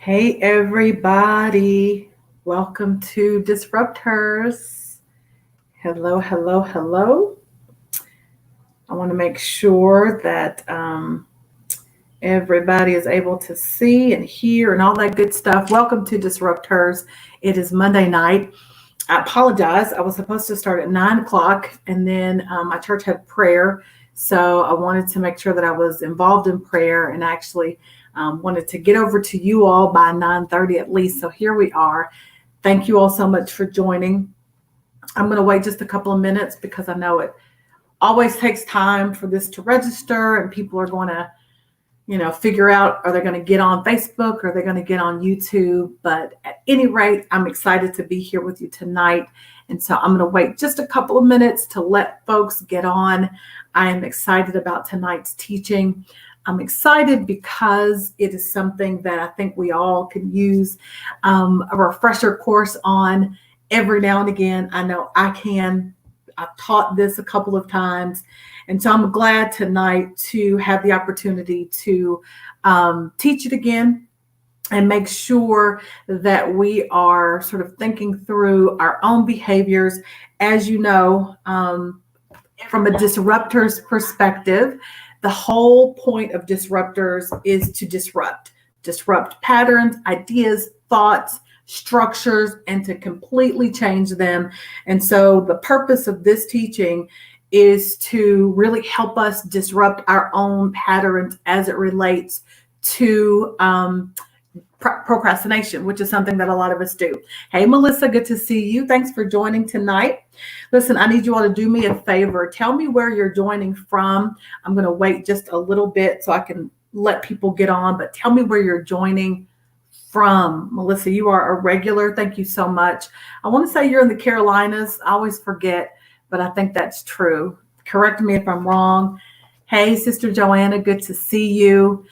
Hey everybody, welcome to DisruptHers. Hello, hello, hello. I want to make sure that everybody is able to see and hear and all that good stuff. Welcome to DisruptHers. It is Monday night. I apologize. I was supposed to start at 9 o'clock and then my church had prayer. So I wanted to make sure that I was involved in prayer and actually wanted to get over to you all by 9:30 at least. So here we are. Thank you all so much for joining. I'm going to wait just a couple of minutes because I know it always takes time for this to register and people are going to, figure out, are they going to get on Facebook or are they going to get on YouTube? But at any rate, I'm excited to be here with you tonight. And so I'm going to wait just a couple of minutes to let folks get on. I am excited about tonight's teaching. I'm excited because it is something that I think we all can use a refresher course on every now and again. I know I can. I've taught this a couple of times. And so I'm glad tonight to have the opportunity to teach it again and make sure that we are sort of thinking through our own behaviors. As you know, from a disruptor's perspective, the whole point of disruptors is to disrupt patterns, ideas, thoughts, structures, and to completely change them. And so the purpose of this teaching is to really help us disrupt our own patterns as it relates to procrastination, which is something that a lot of us do. Hey, Melissa, good to see you. Thanks for joining tonight. Listen, I need you all to do me a favor. Tell me where you're joining from. I'm going to wait just a little bit so I can let people get on, but tell me where you're joining from. Melissa, you are a regular. Thank you so much. I want to say you're in the Carolinas. I always forget, but I think that's true. Correct me if I'm wrong. Hey, Sister Joanna, good to see you.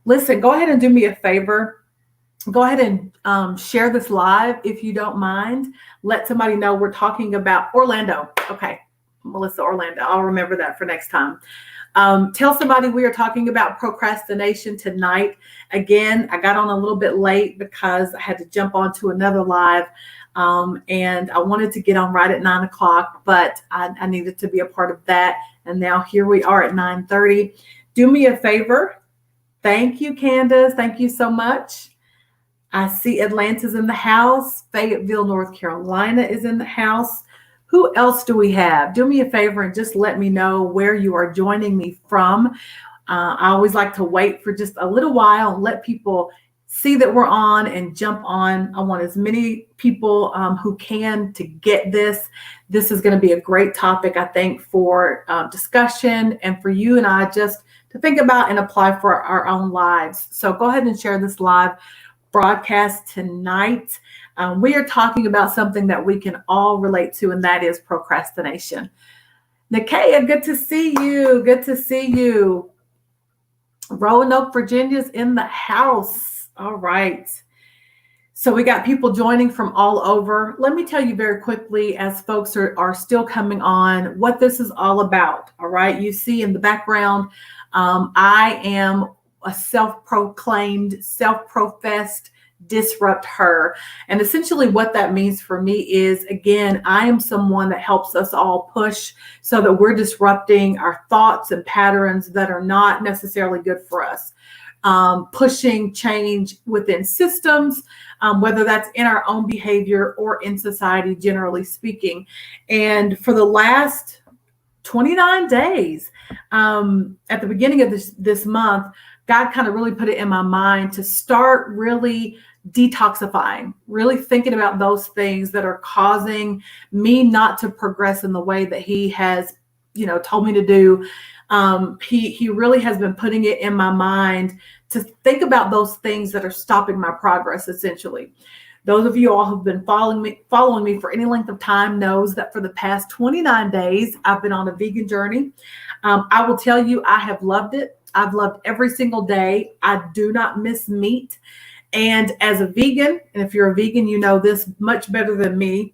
Listen, go ahead and do me a favor. Go ahead and share this live if you don't mind. Let somebody know we're talking about Orlando. Okay, Melissa, Orlando. I'll remember that for next time. Tell somebody we are talking about procrastination tonight. Again, I got on a little bit late because I had to jump onto another live. And I wanted to get on right at 9 o'clock, but I needed to be a part of that. And now here we are at 9:30. Do me a favor. Thank you, Candace. Thank you so much. I see Atlanta's in the house. Fayetteville, North Carolina is in the house. Who else do we have? Do me a favor and just let me know where you are joining me from. I always like to wait for just a little while and let people see that we're on and jump on. I want as many people who can to get this. This is going to be a great topic, I think, for discussion and for you and I just to think about and apply for our own lives. So go ahead and share this live broadcast tonight. We are talking about something that we can all relate to, and that is procrastination. Nakia, good to see you. Good to see you. Roanoke, Virginia's in the house. All right. So we got people joining from all over. Let me tell you very quickly, as folks are still coming on, what this is all about. All right. You see in the background, I am a self-proclaimed, self-professed disrupt her. And essentially what that means for me is, again, I am someone that helps us all push so that we're disrupting our thoughts and patterns that are not necessarily good for us. Pushing change within systems, whether that's in our own behavior or in society, generally speaking. And for the last 29 days, at the beginning of this month, God kind of really put it in my mind to start really detoxifying, really thinking about those things that are causing me not to progress in the way that He has, told me to do. He really has been putting it in my mind to think about those things that are stopping my progress, essentially. Those of you all who've been following me for any length of time knows that for the past 29 days, I've been on a vegan journey. I will tell you, I have loved it. I've loved every single day. I do not miss meat. And as a vegan, and if you're a vegan, you know this much better than me.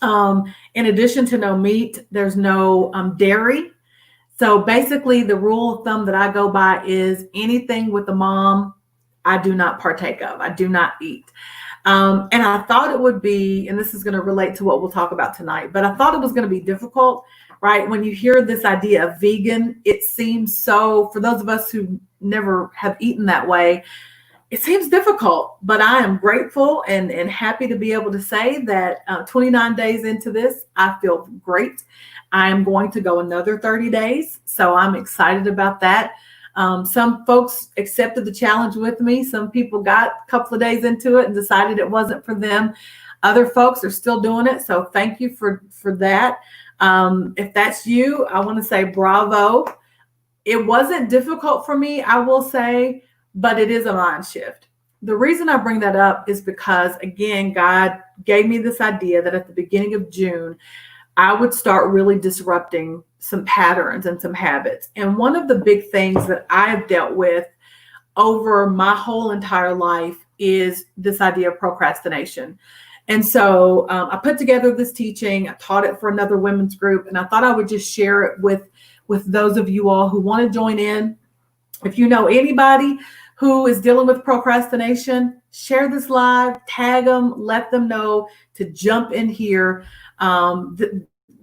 In addition to no meat, there's no dairy. So basically the rule of thumb that I go by is anything with the mom I do not partake of. I do not eat. And I thought it would be, and this is going to relate to what we'll talk about tonight, but I thought it was going to be difficult, right? When you hear this idea of vegan, it seems so, for those of us who never have eaten that way, it seems difficult, but I am grateful and happy to be able to say that 29 days into this, I feel great. I am going to go another 30 days. So I'm excited about that. Some folks accepted the challenge with me. Some people got a couple of days into it and decided it wasn't for them. Other folks are still doing it. So thank you for that. If that's you, I want to say bravo. It wasn't difficult for me, I will say, but it is a mind shift. The reason I bring that up is because, again, God gave me this idea that at the beginning of June, I would start really disrupting some patterns and some habits. And one of the big things that I've dealt with over my whole entire life is this idea of procrastination. And so I put together this teaching. I taught it for another women's group, and I thought I would just share it with those of you all who want to join in. If you know anybody who is dealing with procrastination, share this live, tag them, let them know to jump in here.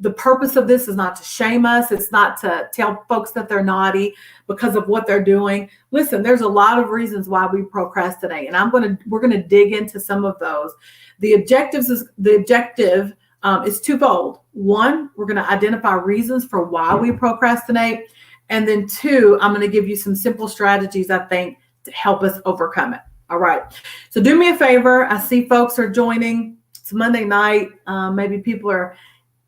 The purpose of this is not to shame us. It's not to tell folks that they're naughty because of what they're doing. Listen, there's a lot of reasons why we procrastinate, and we're gonna dig into some of those. The objective is twofold. One, we're gonna identify reasons for why we procrastinate, and then two, I'm gonna give you some simple strategies I think to help us overcome it. All right. So do me a favor. I see folks are joining. It's Monday night. Maybe people are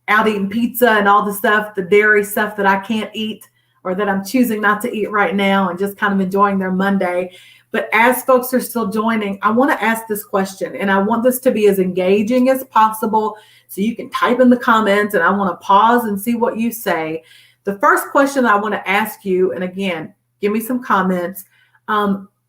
out eating pizza and all the stuff, the dairy stuff that I can't eat or that I'm choosing not to eat right now and just kind of enjoying their Monday. But as folks are still joining, I want to ask this question, and I want this to be as engaging as possible. So you can type in the comments, and I want to pause and see what you say. The first question I want to ask you, and again, give me some comments.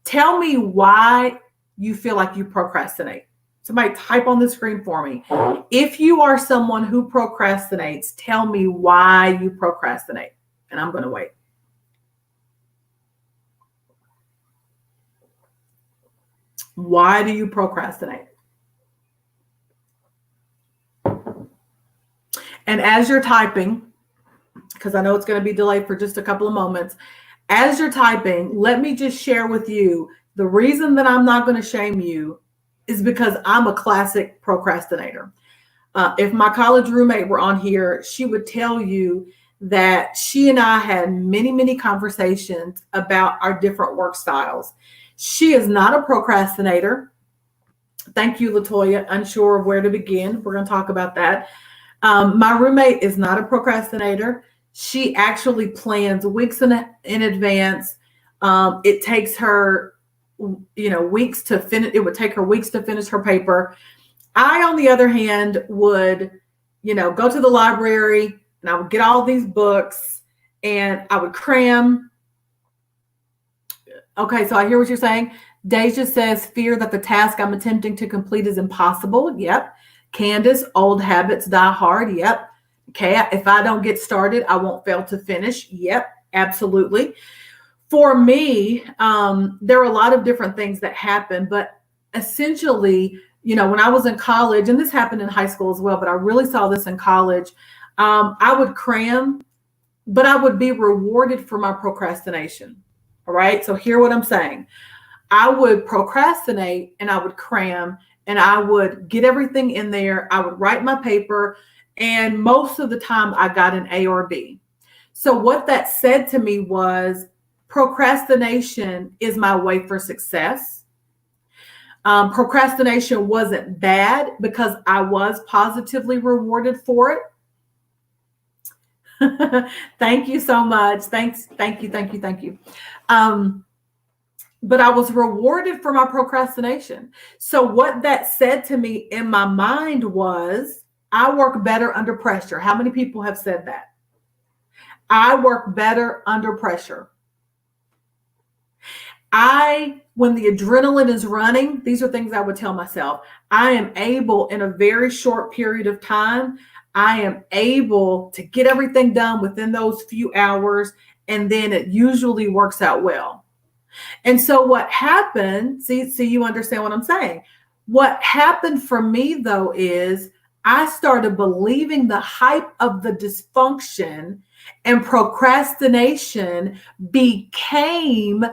Tell me why you feel like you procrastinate. Somebody type on the screen for me. If you are someone who procrastinates, tell me why you procrastinate. And I'm going to wait. Why do you procrastinate? And as you're typing, because I know it's going to be delayed for just a couple of moments, as you're typing, let me just share with you the reason that I'm not going to shame you is because I'm a classic procrastinator. If my college roommate were on here, she would tell you that she and I had many, many conversations about our different work styles. She is not a procrastinator. Thank you, LaToya. Unsure of where to begin. We're going to talk about that. My roommate is not a procrastinator. She actually plans weeks in advance. It takes her weeks to finish. It would take her weeks to finish her paper. I, on the other hand, would, go to the library and I would get all these books and I would cram. Okay, so I hear what you're saying. Deja says, fear that the task I'm attempting to complete is impossible. Yep. Candace, old habits die hard. Yep. Okay, if I don't get started, I won't fail to finish. Yep, absolutely. For me, there are a lot of different things that happen, but essentially, when I was in college, and this happened in high school as well, but I really saw this in college, I would cram, but I would be rewarded for my procrastination. All right. So hear what I'm saying. I would procrastinate and I would cram and I would get everything in there. I would write my paper, and most of the time I got an A or B. So what that said to me was, procrastination is my way for success. Procrastination wasn't bad because I was positively rewarded for it. Thank you so much. Thanks. Thank you. But I was rewarded for my procrastination. So what that said to me in my mind was, I work better under pressure. How many people have said that? I work better under pressure. When the adrenaline is running, these are things I would tell myself. I am able, in a very short period of time, I am able to get everything done within those few hours, and then it usually works out well. And so what happened, see, you understand what I'm saying. What happened for me though is I started believing the hype of the dysfunction, and procrastination became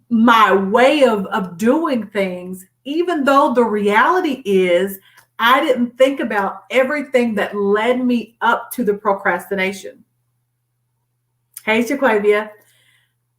my way of doing things, even though the reality is I didn't think about everything that led me up to the procrastination. Hey, Shaquavia.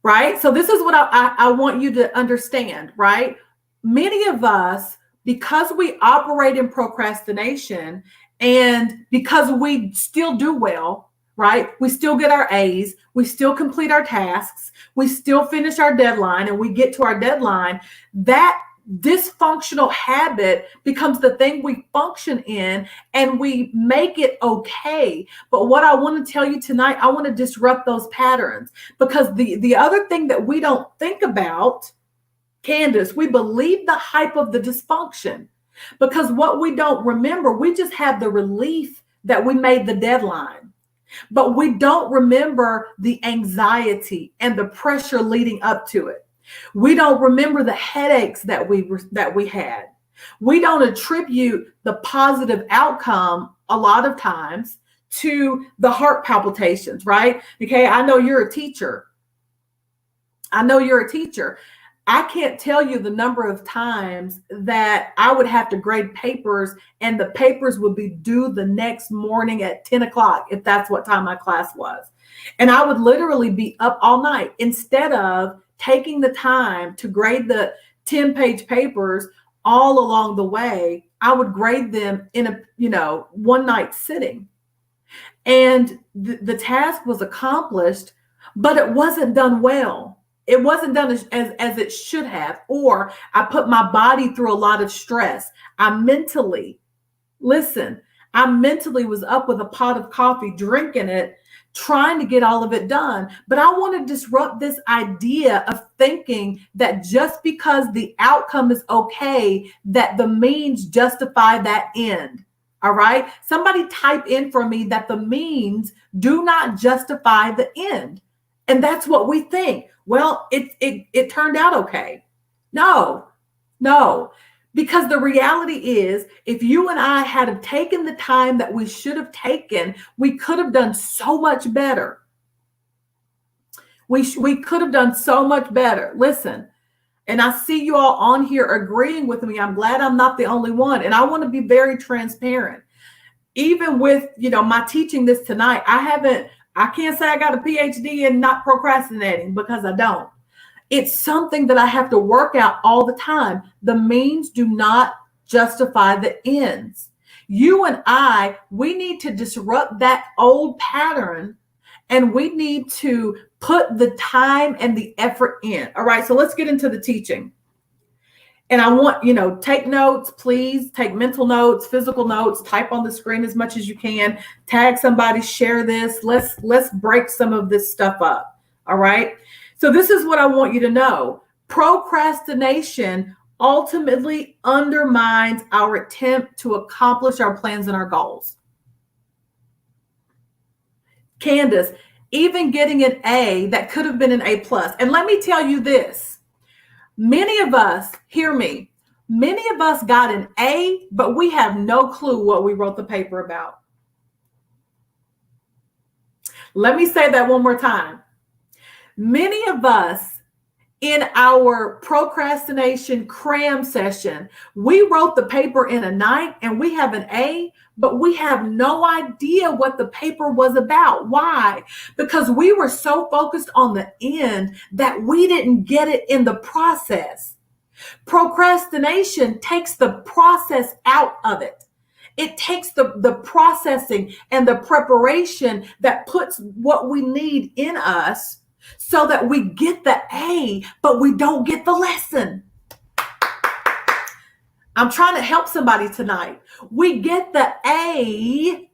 Right? So this is what I want you to understand, right? Many of us, because we operate in procrastination and because we still do well, right? We still get our A's, we still complete our tasks, we still finish our deadline, and we get to our deadline. That dysfunctional habit becomes the thing we function in, and we make it okay. But what I want to tell you tonight, I want to disrupt those patterns, because the other thing that we don't think about, Candace, we believe the hype of the dysfunction, because what we don't remember, we just have the relief that we made the deadline, but we don't remember the anxiety and the pressure leading up to it. We don't remember the headaches that we had. We don't attribute the positive outcome a lot of times to the heart palpitations, right? Okay, I know you're a teacher. I can't tell you the number of times that I would have to grade papers and the papers would be due the next morning at 10 o'clock, if that's what time my class was. And I would literally be up all night instead of taking the time to grade the 10-page papers all along the way. I would grade them in a, one night sitting. And the task was accomplished, but it wasn't done well. It wasn't done as it should have, or I put my body through a lot of stress. I mentally was up with a pot of coffee, drinking it, trying to get all of it done. But I want to disrupt this idea of thinking that just because the outcome is okay, that the means justify that end. All right. Somebody type in for me that the means do not justify the end. And that's what we think. Well, it turned out okay. No. Because the reality is, if you and I had taken the time that we should have taken, we could have done so much better. We could have done so much better. Listen, and I see you all on here agreeing with me. I'm glad I'm not the only one. And I want to be very transparent. Even with, my teaching this tonight, I can't say I got a PhD in not procrastinating, because I don't. It's something that I have to work out all the time. The means do not justify the ends. You and I, we need to disrupt that old pattern, and we need to put the time and the effort in. All right, so let's get into the teaching. And I want, take notes, please. Take mental notes, physical notes, type on the screen as much as you can. Tag somebody, share this. Let's break some of this stuff up. All right. So this is what I want you to know. Procrastination ultimately undermines our attempt to accomplish our plans and our goals. Candace, even getting an A that could have been an A+. And let me tell you this. Many of us, hear me, many of us got an A, but we have no clue what we wrote the paper about. Let me say that one more time. Many of us in our procrastination cram session, we wrote the paper in a night and we have an A, but we have no idea what the paper was about. Why? Because we were so focused on the end that we didn't get it in the process. Procrastination takes the process out of it. It takes the processing and the preparation that puts what we need in us so that we get the A, but we don't get the lesson. I'm trying to help somebody tonight. We get the A,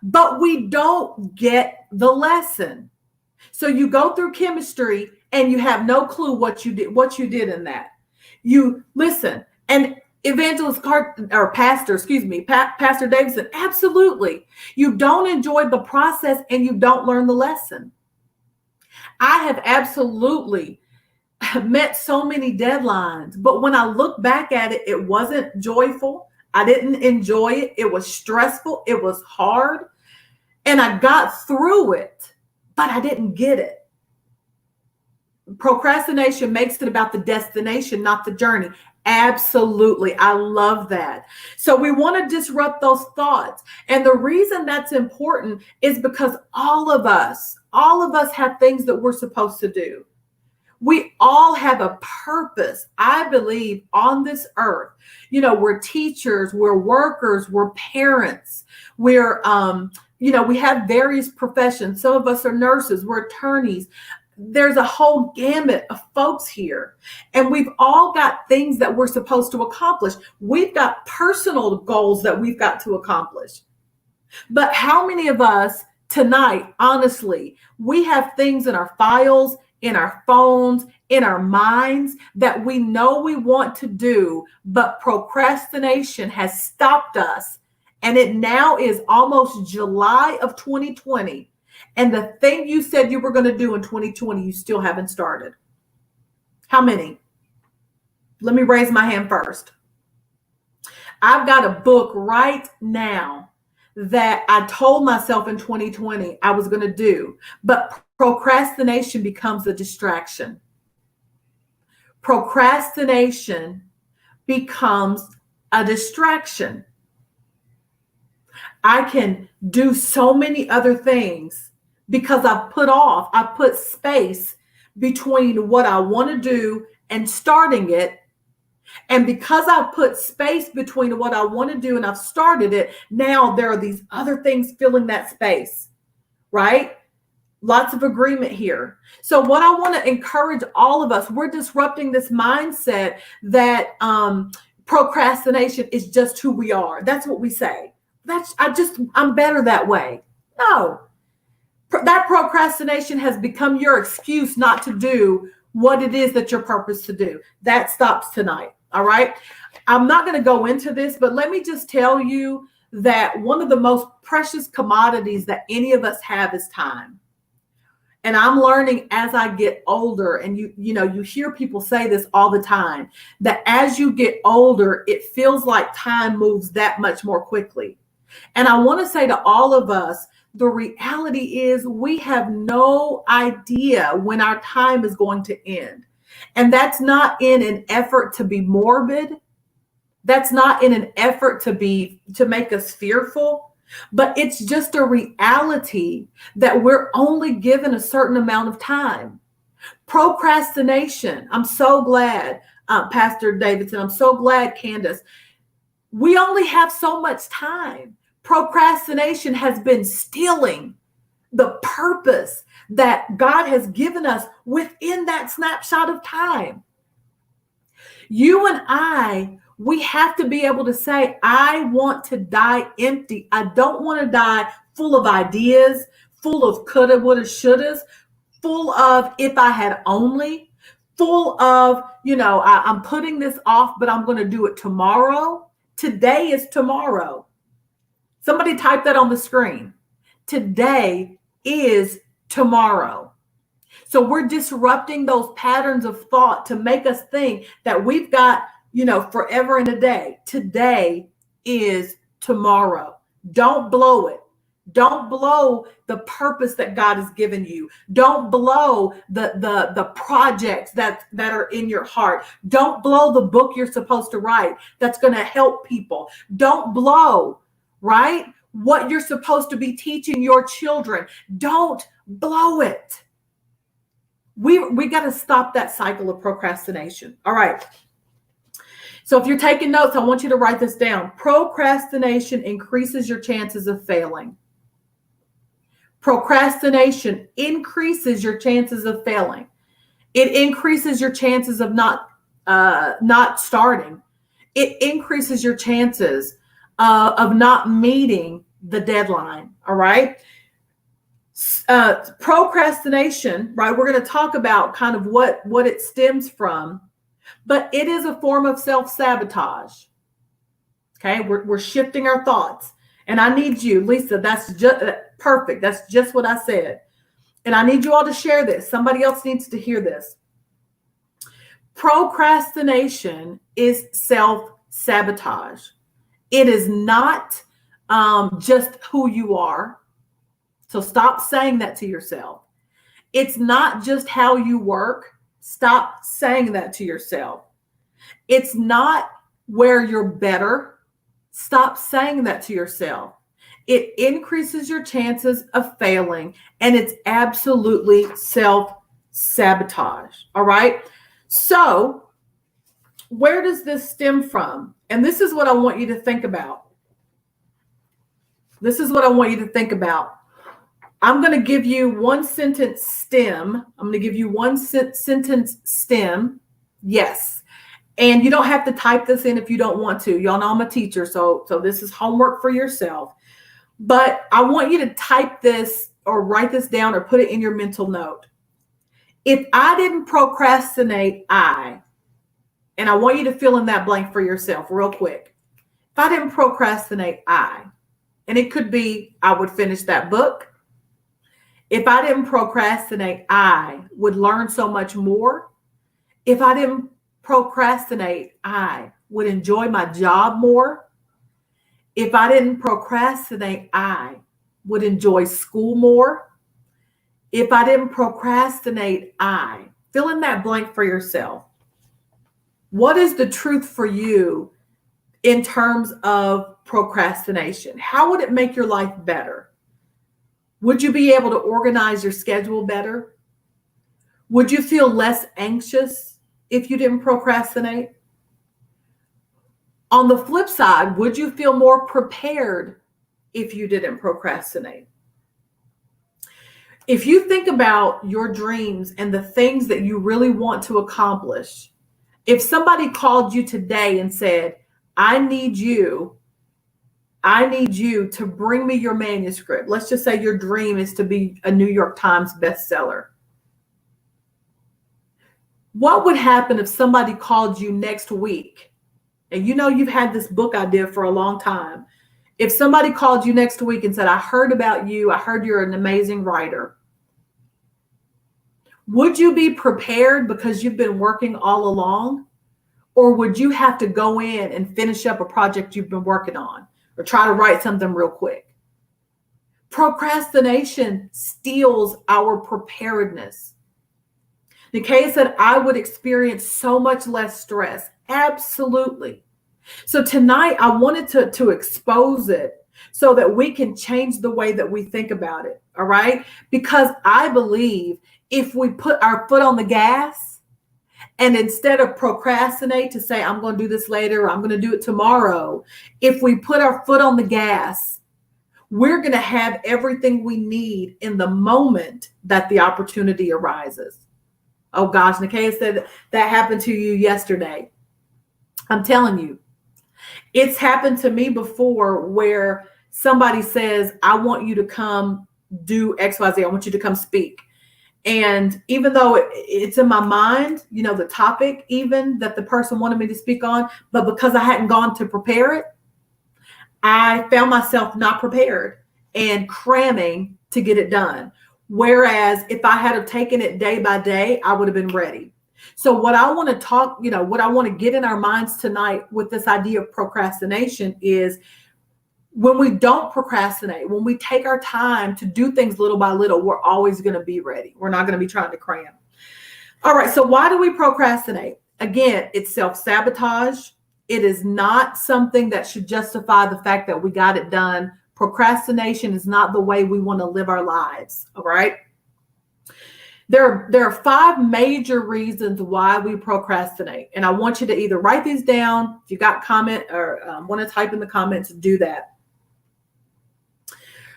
but we don't get the lesson. So you go through chemistry and you have no clue what you did in that. You listen, and Pastor Davidson, absolutely. You don't enjoy the process and you don't learn the lesson. I have absolutely met so many deadlines. But when I look back at it, it wasn't joyful. I didn't enjoy it. It was stressful. It was hard. And I got through it, but I didn't get it. Procrastination makes it about the destination, not the journey. Absolutely. I love that. So we want to disrupt those thoughts. And the reason that's important is because all of us have things that we're supposed to do. We all have a purpose, I believe, on this earth. We're teachers, we're workers, we're parents, we're, we have various professions. Some of us are nurses, we're attorneys. There's a whole gamut of folks here, and we've all got things that we're supposed to accomplish. We've got personal goals that we've got to accomplish. But how many of us tonight, honestly, we have things in our files, in our phones, in our minds that we know we want to do, but procrastination has stopped us. And it now is almost July of 2020. And the thing you said you were going to do in 2020, you still haven't started. How many? Let me raise my hand first. I've got a book right now that I told myself in 2020 I was going to do, but procrastination becomes a distraction. Procrastination becomes a distraction. I can do so many other things because I put space between what I want to do and starting it. And because I put space between what I want to do and I've started it, now there are these other things filling that space, right? Lots of agreement here. So what I want to encourage all of us, we're disrupting this mindset that procrastination is just who we are. That's what we say. I'm better that way. No, that procrastination has become your excuse not to do what it is that you're purposed to do. That stops tonight. All right. I'm not going to go into this, but let me just tell you that one of the most precious commodities that any of us have is time. And I'm learning as I get older, and you hear people say this all the time, that as you get older, it feels like time moves that much more quickly. And I want to say to all of us, the reality is we have no idea when our time is going to end. And that's not in an effort to be morbid. That's not in an effort to make us fearful, but it's just a reality that we're only given a certain amount of time. Procrastination. I'm so glad, Pastor Davidson. I'm so glad, Candace. We only have so much time. Procrastination has been stealing the purpose that God has given us within that snapshot of time. You and I, we have to be able to say, I want to die empty. I don't want to die full of ideas, full of coulda, woulda, shouldas, full of if I had only, full of, I'm putting this off, but I'm going to do it tomorrow. Today is tomorrow. Somebody type that on the screen. Today is tomorrow. So we're disrupting those patterns of thought to make us think that we've got, forever and a day. Today is tomorrow. Don't blow it. Don't blow the purpose that God has given you. Don't blow the projects that are in your heart. Don't blow the book you're supposed to write that's going to help people. Don't blow, right? What you're supposed to be teaching your children. Don't blow it. We got to stop that cycle of procrastination. All right. So if you're taking notes, I want you to write this down. Procrastination increases your chances of failing. Procrastination increases your chances of failing. It increases your chances of not starting. It increases your chances of not meeting the deadline. All right. Procrastination, right? We're going to talk about kind of what it stems from, but it is a form of self-sabotage. Okay. We're shifting our thoughts. And I need you, Lisa, that's just perfect. That's just what I said. And I need you all to share this. Somebody else needs to hear this. Procrastination is self-sabotage. It is not just who you are. So stop saying that to yourself. It's not just how you work. Stop saying that to yourself. It's not where you're better. Stop saying that to yourself. It increases your chances of failing, and it's absolutely self-sabotage. All right. So where does this stem from? And this is what I want you to think about. This is what I want you to think about. I'm going to give you one sentence stem. I'm going to give you one sentence stem. Yes. And you don't have to type this in if you don't want to. Y'all know I'm a teacher, so this is homework for yourself. But I want you to type this or write this down or put it in your mental note. If I didn't procrastinate, and I want you to fill in that blank for yourself real quick. If I didn't procrastinate, and it could be I would finish that book. If I didn't procrastinate, I would learn so much more. If I didn't procrastinate, I would enjoy my job more. If I didn't procrastinate, I would enjoy school more. If I didn't procrastinate, I fill in that blank for yourself. What is the truth for you in terms of procrastination? How would it make your life better? Would you be able to organize your schedule better? Would you feel less anxious if you didn't procrastinate? On the flip side, would you feel more prepared if you didn't procrastinate? If you think about your dreams and the things that you really want to accomplish, if somebody called you today and said, I need you to bring me your manuscript. Let's just say your dream is to be a New York Times bestseller. What would happen if somebody called you next week? And you know you've had this book idea for a long time. If somebody called you next week and said, I heard about you, I heard you're an amazing writer. Would you be prepared because you've been working all along? Or would you have to go in and finish up a project you've been working on? Or try to write something real quick? Procrastination steals our preparedness. Nikkei said, I would experience so much less stress. Absolutely. So tonight, I wanted to expose it so that we can change the way that we think about it. All right? Because I believe if we put our foot on the gas and instead of procrastinate to say, I'm going to do this later, or I'm going to do it tomorrow, if we put our foot on the gas, we're going to have everything we need in the moment that the opportunity arises. Oh gosh, Nikkei said that happened to you yesterday. I'm telling you, it's happened to me before where somebody says, I want you to come do XYZ. I want you to come speak. And even though it's in my mind, you know, the topic even that the person wanted me to speak on, but because I hadn't gone to prepare it, I found myself not prepared and cramming to get it done. Whereas if I had taken it day by day, I would have been ready. So what I want to talk, what I want to get in our minds tonight with this idea of procrastination is when we don't procrastinate, when we take our time to do things little by little, we're always going to be ready. We're not going to be trying to cram. All right. So why do we procrastinate? Again, it's self-sabotage. It is not something that should justify the fact that we got it done. Procrastination is not the way we want to live our lives. All right. There are 5 major reasons why we procrastinate. And I want you to either write these down. If you got comment or want to type in the comments, do that.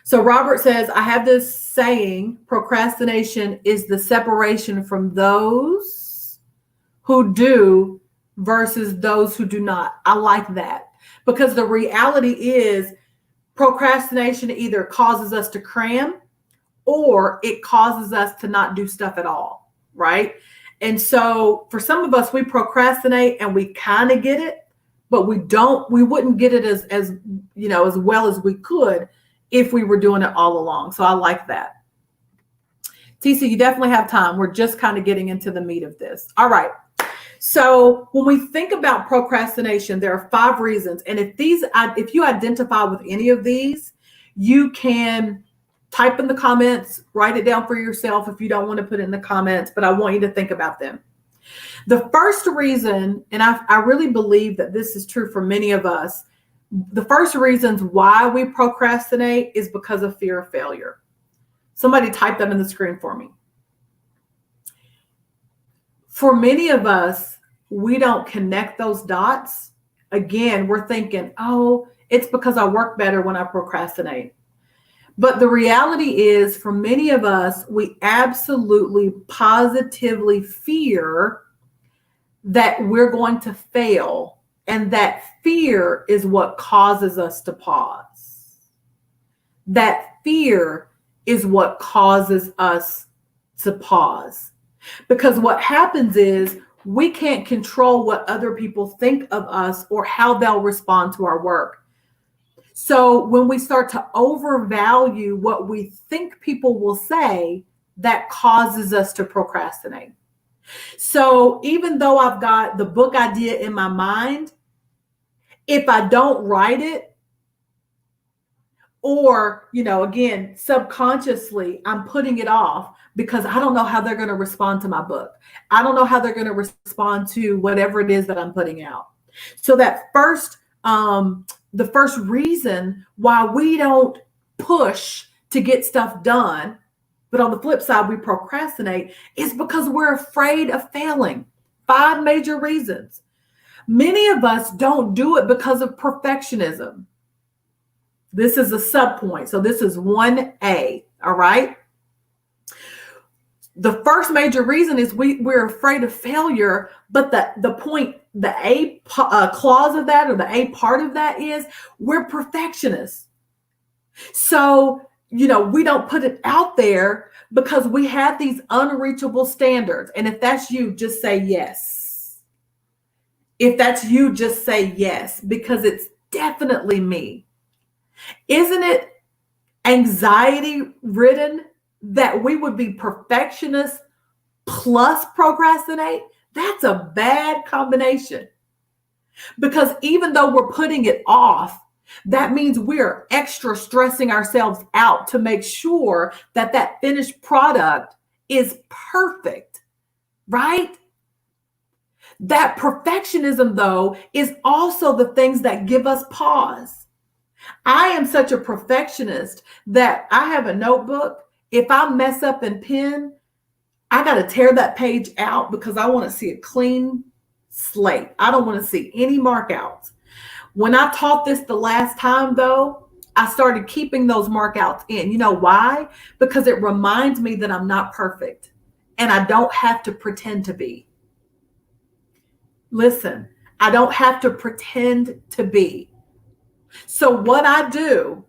So Robert says, I have this saying, procrastination is the separation from those who do versus those who do not. I like that because the reality is procrastination either causes us to cram or it causes us to not do stuff at all, right? And so for some of us, we procrastinate and we kind of get it, but we wouldn't get it as well as we could if we were doing it all along. So I like that. TC, you definitely have time. We're just kind of getting into the meat of this. All right. So when we think about procrastination, there are 5 reasons. And if you identify with any of these, you can type in the comments, write it down for yourself if you don't want to put it in the comments, but I want you to think about them. The first reason, and I really believe that this is true for many of us, the first reasons why we procrastinate is because of fear of failure. Somebody type them in the screen for me. For many of us, we don't connect those dots. Again, we're thinking, oh, it's because I work better when I procrastinate. But the reality is, for many of us, we absolutely positively fear that we're going to fail. And that fear is what causes us to pause. That fear is what causes us to pause. Because what happens is we can't control what other people think of us or how they'll respond to our work. So when we start to overvalue what we think people will say, that causes us to procrastinate. So even though I've got the book idea in my mind, if I don't write it, or, again, subconsciously, I'm putting it off because I don't know how they're going to respond to my book. I don't know how they're going to respond to whatever it is that I'm putting out. So that the first reason why we don't push to get stuff done, but on the flip side, we procrastinate, is because we're afraid of failing. 5 major reasons. Many of us don't do it because of perfectionism. This is a subpoint. So this is 1A, all right? The first major reason is we're afraid of failure, but the A clause of that, or the A part of that, is we're perfectionists. So, we don't put it out there because we have these unreachable standards. And if that's you, just say yes. If that's you, just say yes, because it's definitely me. Isn't it anxiety ridden that we would be perfectionists plus procrastinate? That's a bad combination. Because even though we're putting it off, that means we're extra stressing ourselves out to make sure that finished product is perfect, right? That perfectionism, though, is also the things that give us pause. I am such a perfectionist that I have a notebook. If I mess up in pen, I got to tear that page out because I want to see a clean slate. I don't want to see any markouts. When I taught this the last time, though, I started keeping those markouts in. You know why? Because it reminds me that I'm not perfect and I don't have to pretend to be. Listen, I don't have to pretend to be. So what I do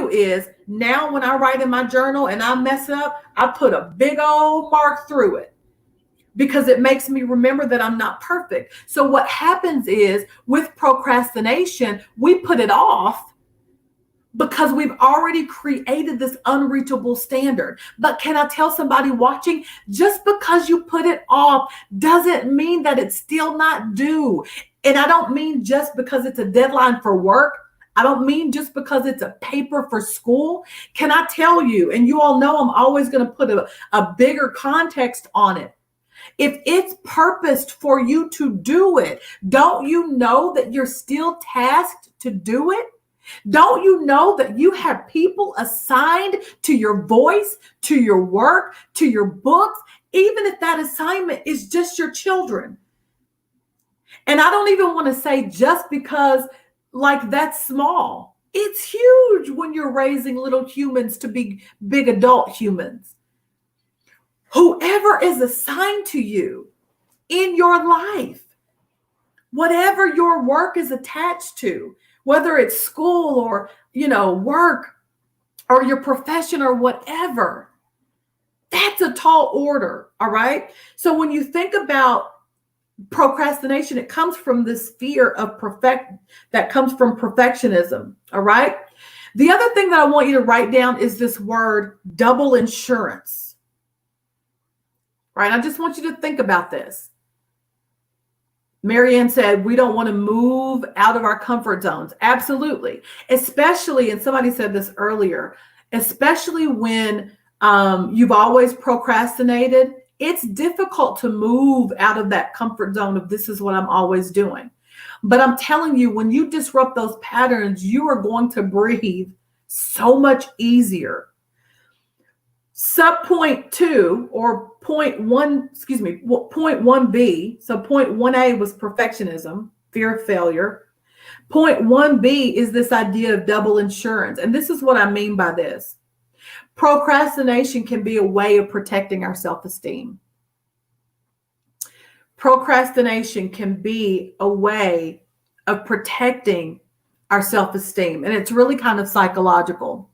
is, now when I write in my journal and I mess up, I put a big old mark through it because it makes me remember that I'm not perfect. So what happens is, with procrastination, we put it off because we've already created this unreachable standard. But can I tell somebody watching, just because you put it off doesn't mean that it's still not due. And I don't mean just because it's a deadline for work. I don't mean just because it's a paper for school. Can I tell you, and you all know I'm always going to put a bigger context on it. If it's purposed for you to do it, don't you know that you're still tasked to do it? Don't you know that you have people assigned to your voice, to your work, to your books, even if that assignment is just your children? And I don't even want to say just because, like, that's small. It's huge when you're raising little humans to be big adult humans. Whoever is assigned to you in your life, whatever your work is attached to, whether it's school or, work or your profession or whatever, that's a tall order. All right. So when you think about procrastination, it comes from this fear of that comes from perfectionism. All right. The other thing that I want you to write down is this word, double insurance. Right. I just want you to think about this. Marianne said, we don't want to move out of our comfort zones. Absolutely. Especially, and somebody said this earlier, especially when you've always procrastinated, it's difficult to move out of that comfort zone of this is what I'm always doing. But I'm telling you, when you disrupt those patterns, you are going to breathe so much easier. Point 1B. So point 1A was perfectionism, fear of failure. Point 1B is this idea of double insurance. And this is what I mean by this. Procrastination can be a way of protecting our self-esteem. Procrastination can be a way of protecting our self-esteem. And it's really kind of psychological.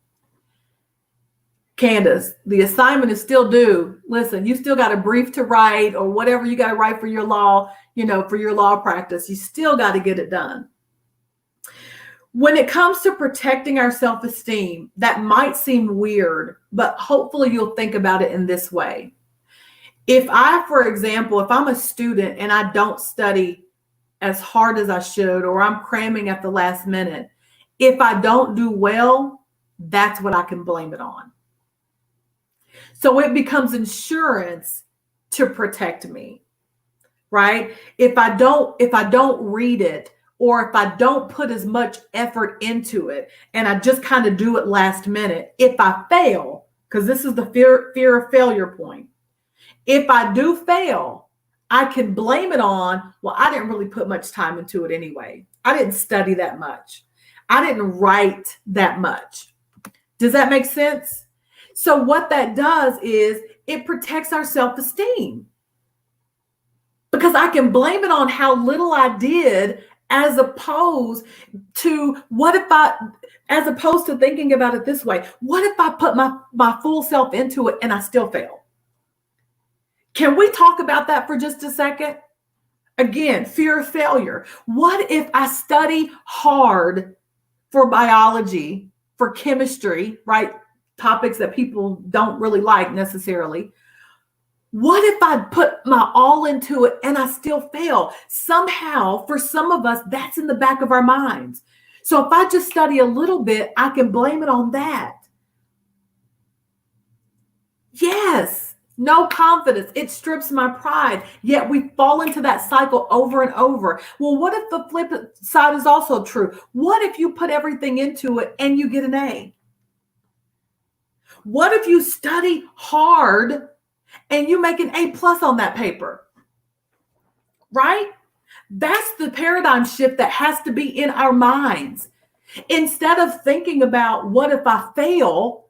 Candace, the assignment is still due. Listen, you still got a brief to write or whatever you got to write for your law, for your law practice. You still got to get it done. When it comes to protecting our self-esteem, that might seem weird, but hopefully you'll think about it in this way. For example, if I'm a student and I don't study as hard as I should, or I'm cramming at the last minute, if I don't do well, that's what I can blame it on. So it becomes insurance to protect me, right? If I don't read it, or if I don't put as much effort into it and I just kind of do it last minute, if I fail, because this is the fear of failure point. If I do fail, I can blame it on, well, I didn't really put much time into it anyway. I didn't study that much. I didn't write that much. Does that make sense? So what that does is it protects our self-esteem, because I can blame it on how little I did, as opposed to thinking about it this way. What if I put my full self into it and I still fail? Can we talk about that for just a second? Again, fear of failure. What if I study hard for biology, for chemistry, right? Topics that people don't really like necessarily. What if I put my all into it and I still fail? Somehow, for some of us, that's in the back of our minds. So if I just study a little bit, I can blame it on that. Yes, no confidence. It strips my pride. Yet we fall into that cycle over and over. Well, what if the flip side is also true? What if you put everything into it and you get an A? What if you study hard and you make an A+ on that paper? Right? That's the paradigm shift that has to be in our minds. Instead of thinking about what if I fail,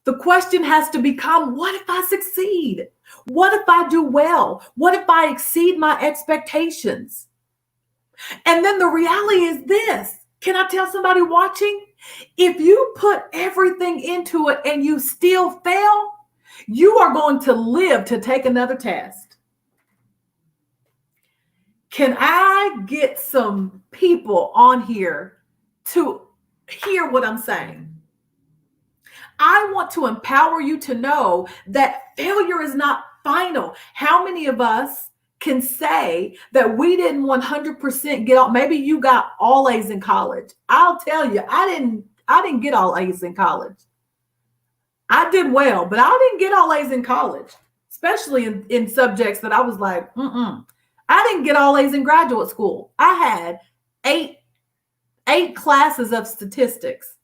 the question has to become, what if I succeed? What if I do well? What if I exceed my expectations? And then the reality is this. Can I tell somebody watching? If you put everything into it and you still fail, you are going to live to take another test. Can I get some people on here to hear what I'm saying? I want to empower you to know that failure is not final. How many of us can say that we didn't 100% get all? Maybe you got all A's in college. I'll tell you, I didn't get all A's in college. I did well, but I didn't get all A's in college, especially in subjects that I was like, I didn't get all A's in graduate school. I had eight classes of statistics,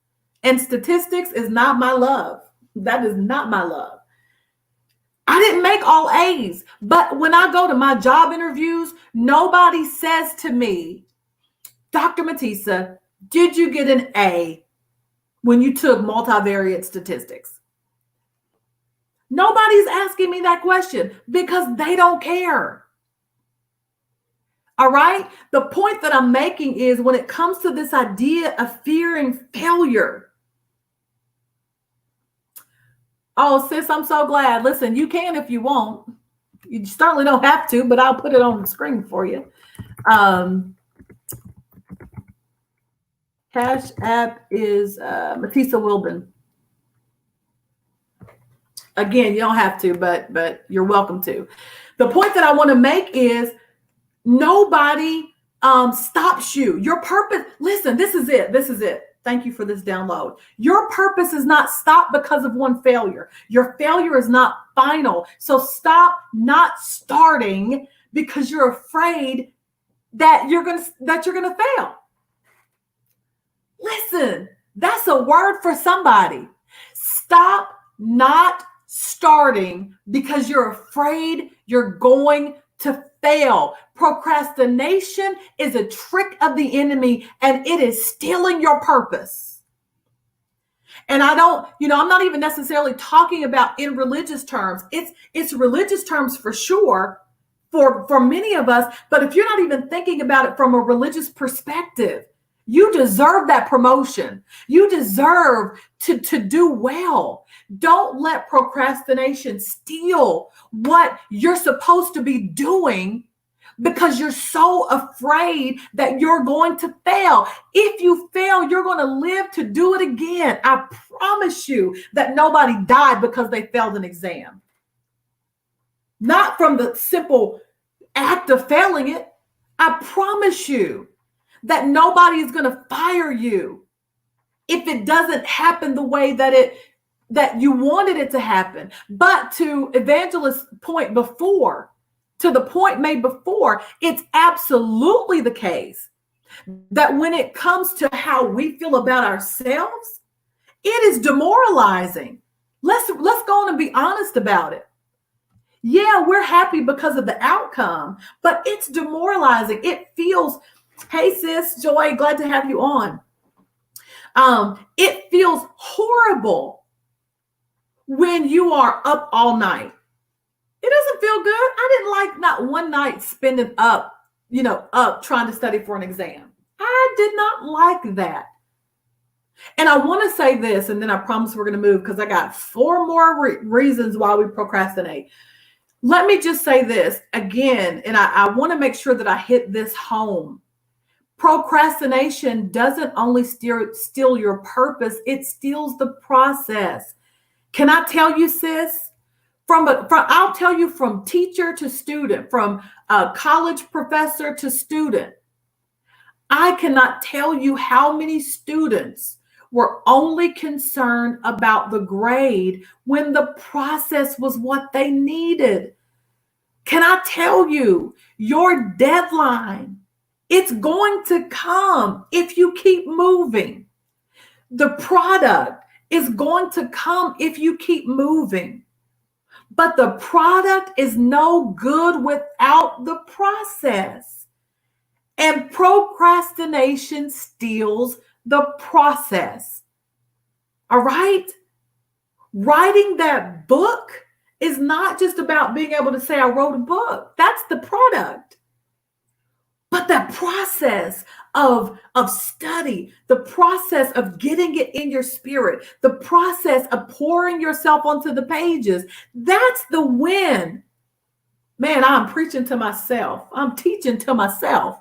and statistics is not my love. That is not my love. I didn't make all A's, but when I go to my job interviews, nobody says to me, Dr. Matisa, did you get an A when you took multivariate statistics? Nobody's asking me that question because they don't care. All right? The point that I'm making is when it comes to this idea of fearing failure. Oh, sis, I'm so glad. Listen, you can if you want. You certainly don't have to, but I'll put it on the screen for you. Cash App is Matisa Wilbin. Again, you don't have to, but you're welcome to. The point that I want to make is Nobody stops you. Your purpose, listen, this is it. This is it. Thank you for this download. Your purpose is not stopped because of one failure. Your failure is not final. So stop not starting because you're afraid that you're gonna fail. Listen, that's a word for somebody. Stop not starting because you're afraid you're going to fail. Procrastination is a trick of the enemy, and it is stealing your purpose. And I'm not even necessarily talking about in religious terms. It's religious terms for sure for many of us, but if you're not even thinking about it from a religious perspective, you deserve that promotion. You deserve to do well. Don't let procrastination steal what you're supposed to be doing because you're so afraid that you're going to fail. If you fail, you're going to live to do it again. I promise you that nobody died because they failed an exam. Not from the simple act of failing it. I promise you that nobody is going to fire you if it doesn't happen the way that you wanted it to happen. But to Evangelist's point before, to the point made before, it's absolutely the case that when it comes to how we feel about ourselves, it is demoralizing. Let's go on and be honest about it. Yeah, we're happy because of the outcome, but it's demoralizing. It feels, hey sis, Joy, glad to have you on. It feels horrible when you are up all night. It doesn't feel good. I didn't like not one night spending up trying to study for an exam. I did not like that. And I want to say this, and then I promise we're going to move because I got 4 more reasons why we procrastinate. Let me just say this again, and I want to make sure that I hit this home. Procrastination doesn't only steal your purpose, it steals the process. Can I tell you, sis? I'll tell you from teacher to student, from college professor to student. I cannot tell you how many students were only concerned about the grade when the process was what they needed. Can I tell you, your deadline, it's going to come if you keep moving. The product is going to come if you keep moving. But the product is no good without the process. And procrastination steals the process. All right? Writing that book is not just about being able to say, I wrote a book. That's the product. But that process of study, the process of getting it in your spirit, the process of pouring yourself onto the pages, that's the win. Man, I'm preaching to myself. I'm teaching to myself.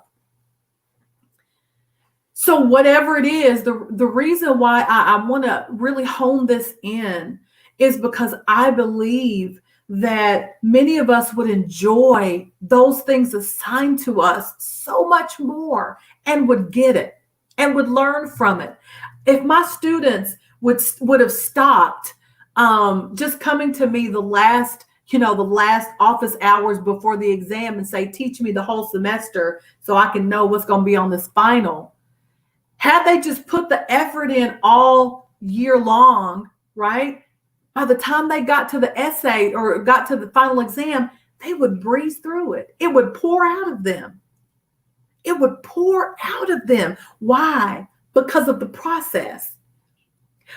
So whatever it is, the reason why I want to really hone this in is because I believe that many of us would enjoy those things assigned to us so much more and would get it and would learn from it. If my students would have stopped just coming to me the last office hours before the exam and say, teach me the whole semester so I can know what's going to be on this final. Had they just put the effort in all year long, right? By the time they got to the essay or got to the final exam, they would breeze through it. It would pour out of them. It would pour out of them. Why? Because of the process.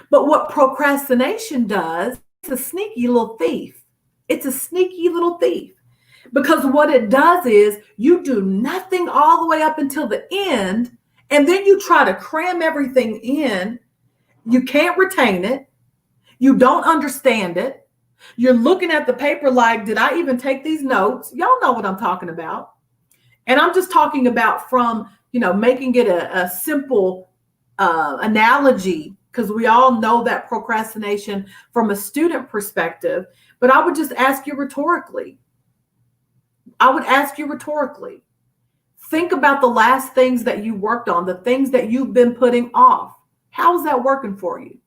But what procrastination does, it's a sneaky little thief. It's a sneaky little thief. Because what it does is you do nothing all the way up until the end, and then you try to cram everything in. You can't retain it. You don't understand it. You're looking at the paper like, did I even take these notes? Y'all know what I'm talking about. And I'm just talking about from, making it a simple analogy, because we all know that procrastination from a student perspective. But I would just ask you rhetorically. Think about the last things that you worked on, the things that you've been putting off. How is that working for you?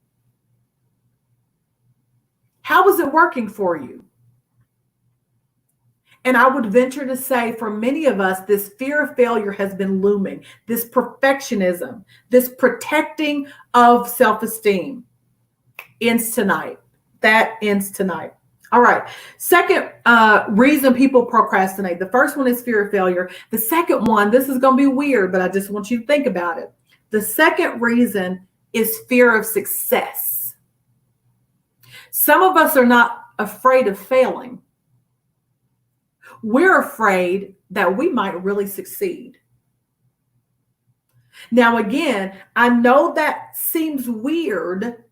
How is it working for you? And I would venture to say for many of us, this fear of failure has been looming, this perfectionism, this protecting of self-esteem ends tonight. That ends tonight. All right. Second reason people procrastinate. The first one is fear of failure. The second one, this is going to be weird, but I just want you to think about it. The second reason is fear of success. Some of us are not afraid of failing. We're afraid that we might really succeed. Now, again, I know that seems weird,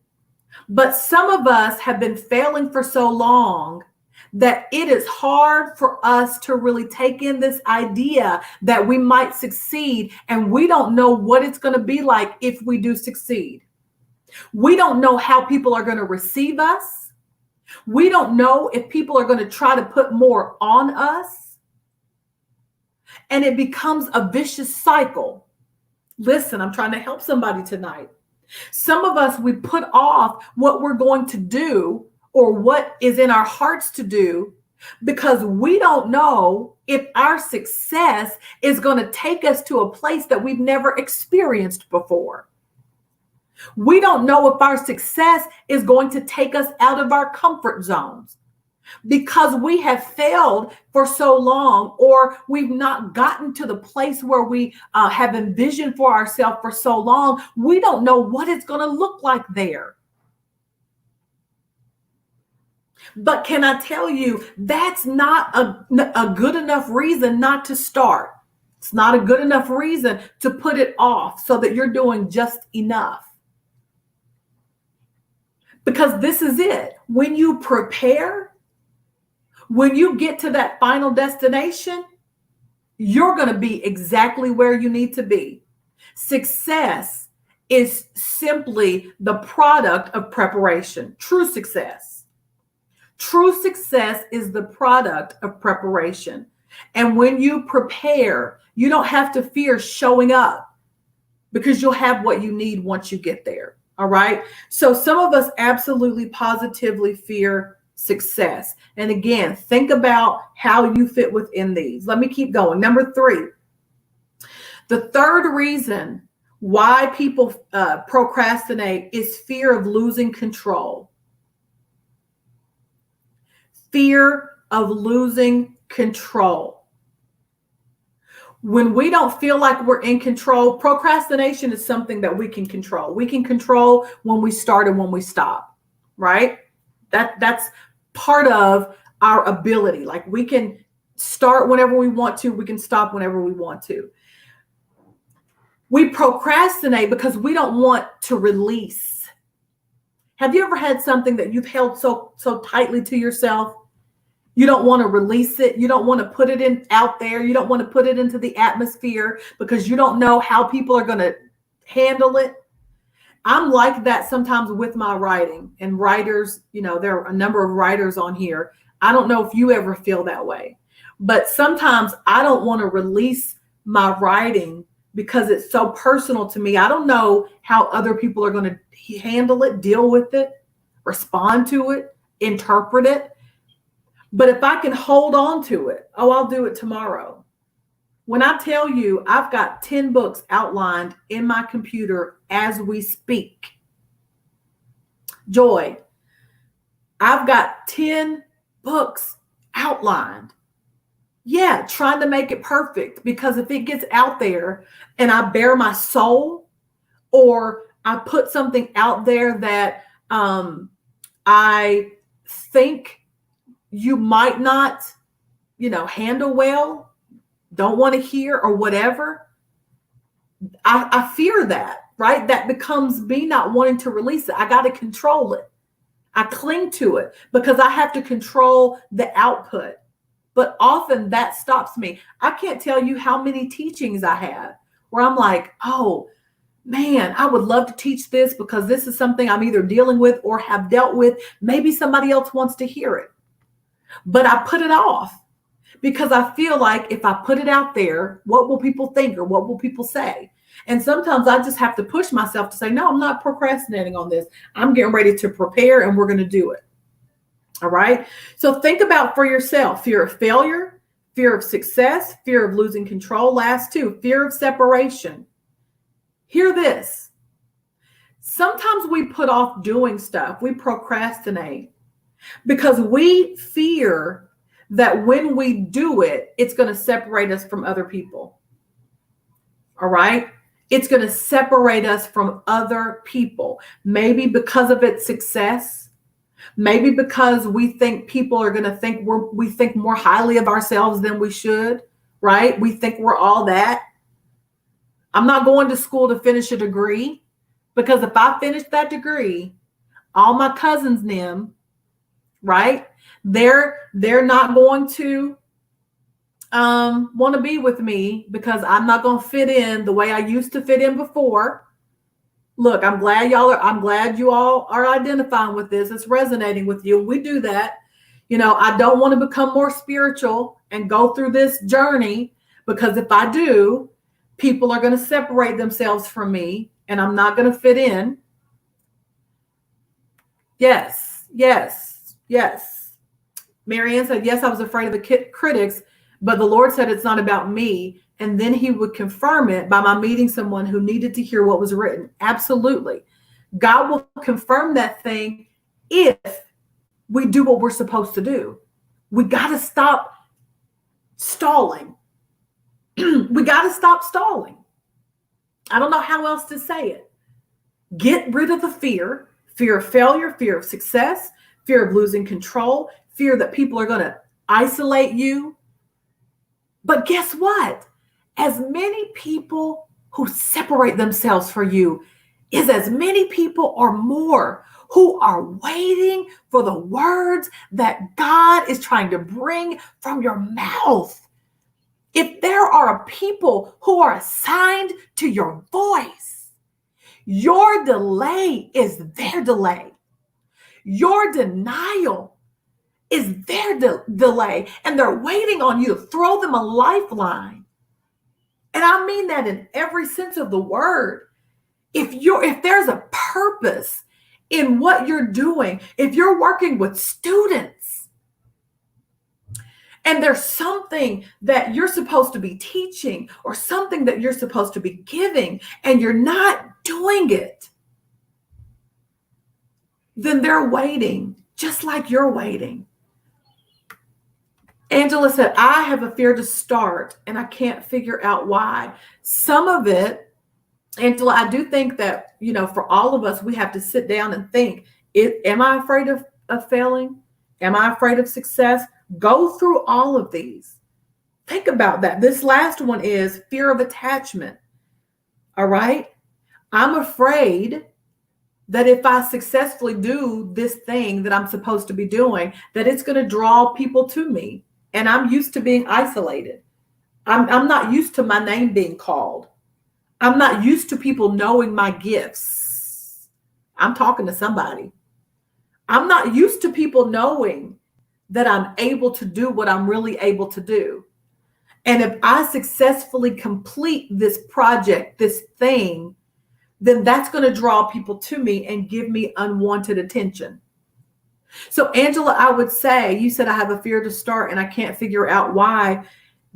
but some of us have been failing for so long that it is hard for us to really take in this idea that we might succeed, and we don't know what it's going to be like if we do succeed. We don't know how people are going to receive us. We don't know if people are going to try to put more on us. And it becomes a vicious cycle. Listen, I'm trying to help somebody tonight. Some of us, we put off what we're going to do or what is in our hearts to do because we don't know if our success is going to take us to a place that we've never experienced before. We don't know if our success is going to take us out of our comfort zones because we have failed for so long, or we've not gotten to the place where we have envisioned for ourselves for so long. We don't know what it's going to look like there. But can I tell you, that's not a good enough reason not to start. It's not a good enough reason to put it off so that you're doing just enough. Because this is it. When you prepare, when you get to that final destination, you're going to be exactly where you need to be. Success is simply the product of preparation. True success. True success is the product of preparation. And when you prepare, you don't have to fear showing up because you'll have what you need once you get there. All right. So some of us absolutely positively fear success. And again, think about how you fit within these. Let me keep going. Number 3, the third reason why people procrastinate is fear of losing control. Fear of losing control. When we don't feel like we're in control, procrastination is something that we can control. We can control when we start and when we stop, right? That's part of our ability. Like we can start whenever we want to. We can stop whenever we want to. We procrastinate because we don't want to release. Have you ever had something that you've held so tightly to yourself? You don't want to release it. You don't want to put it out there. You don't want to put it into the atmosphere because you don't know how people are going to handle it. I'm like that sometimes with my writing, and writers, there are a number of writers on here. I don't know if you ever feel that way, but sometimes I don't want to release my writing because it's so personal to me. I don't know how other people are going to handle it, deal with it, respond to it, interpret it. But if I can hold on to it, I'll do it tomorrow. When I tell you I've got 10 books outlined in my computer as we speak. Joy, I've got 10 books outlined. Yeah, trying to make it perfect, because if it gets out there and I bare my soul, or I put something out there that I think you might not, handle well, don't want to hear, or whatever, I fear that, right? That becomes me not wanting to release it. I got to control it. I cling to it because I have to control the output. But often that stops me. I can't tell you how many teachings I have where I'm like, oh man, I would love to teach this because this is something I'm either dealing with or have dealt with. Maybe somebody else wants to hear it. But I put it off because I feel like if I put it out there, what will people think or what will people say? And sometimes I just have to push myself to say, no, I'm not procrastinating on this. I'm getting ready to prepare and we're going to do it. All right. So think about for yourself, fear of failure, fear of success, fear of losing control. Last two, fear of separation. Hear this. Sometimes we put off doing stuff. We procrastinate because we fear that when we do it, it's going to separate us from other people. All right. It's going to separate us from other people. Maybe because of its success. Maybe because we think people are going to think we think more highly of ourselves than we should. Right. We think we're all that. I'm not going to school to finish a degree because if I finish that degree, all my cousins and them, right? They're not going to want to be with me because I'm not going to fit in the way I used to fit in before. Look, I'm glad you all are identifying with this. It's resonating with you. We do that. I don't want to become more spiritual and go through this journey because if I do, people are going to separate themselves from me and I'm not going to fit in. Yes. Marianne said, yes, I was afraid of the critics, but the Lord said it's not about me. And then he would confirm it by my meeting someone who needed to hear what was written. Absolutely. God will confirm that thing if we do what we're supposed to do. We got to stop stalling. We got to stop stalling. I don't know how else to say it. Get rid of the fear of failure, fear of success, fear of losing control, fear that people are going to isolate you. But guess what? As many people who separate themselves from you is as many people or more who are waiting for the words that God is trying to bring from your mouth. If there are a people who are assigned to your voice, your delay is their delay. Your denial is their delay, and they're waiting on you to throw them a lifeline. And I mean that in every sense of the word. If there's a purpose in what you're doing, if you're working with students, and there's something that you're supposed to be teaching or something that you're supposed to be giving and you're not doing it, then they're waiting just like you're waiting. Angela said, I have a fear to start and I can't figure out why. Some of it, Angela, I do think that, for all of us, we have to sit down and think, am I afraid of failing? Am I afraid of success? Go through all of these. Think about that. This last one is fear of attachment. All right. I'm afraid that if I successfully do this thing that I'm supposed to be doing, that it's going to draw people to me. And I'm used to being isolated. I'm not used to my name being called. I'm not used to people knowing my gifts. I'm talking to somebody. I'm not used to people knowing that I'm able to do what I'm really able to do. And if I successfully complete this project, this thing, then that's going to draw people to me and give me unwanted attention. So, Angela, I would say, you said I have a fear to start and I can't figure out why.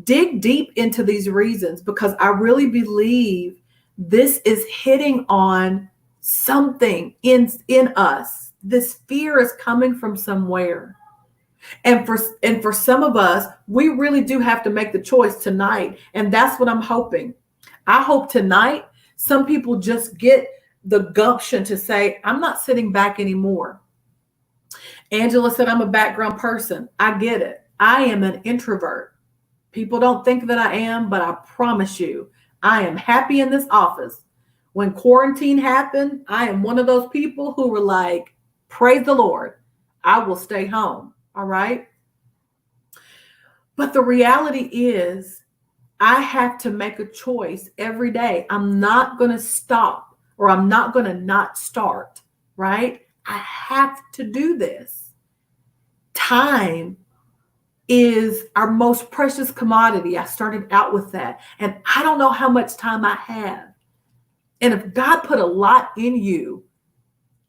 Dig deep into these reasons because I really believe this is hitting on something in us. This fear is coming from somewhere. And for some of us, we really do have to make the choice tonight. And that's what I'm hoping. I hope tonight some people just get the gumption to say, I'm not sitting back anymore. Angela said, I'm a background person. I get it. I am an introvert. People don't think that I am, but I promise you, I am happy in this office. When quarantine happened, I am one of those people who were like, praise the Lord, I will stay home. All right. But the reality is, I have to make a choice every day. I'm not going to stop or I'm not going to not start. Right. I have to do this. Time is our most precious commodity. I started out with that. And I don't know how much time I have. And if God put a lot in you,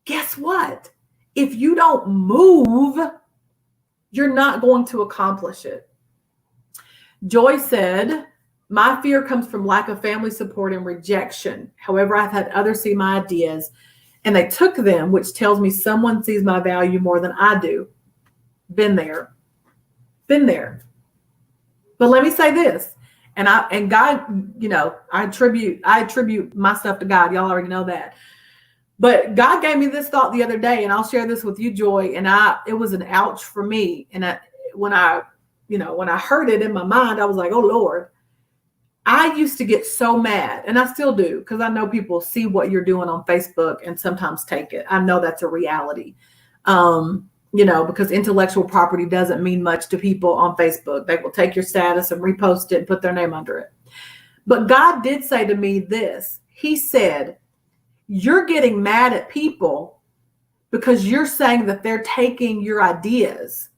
guess what? If you don't move, you're not going to accomplish it. Joy said, my fear comes from lack of family support and rejection. However, I've had others see my ideas and they took them, which tells me someone sees my value more than I do. Been there. But let me say this, and God, you know, I attribute my stuff to God. Y'all already know that. But God gave me this thought the other day, and I'll share this with you, Joy. And it was an ouch for me. And when I heard it in my mind, I was like, oh Lord. I used to get so mad, and I still do, because I know people see what you're doing on Facebook and sometimes take it. I know that's a reality. Because intellectual property doesn't mean much to people on Facebook. They will take your status and repost it and put their name under it. But God did say to me this. He said, you're getting mad at people because you're saying that they're taking your ideas,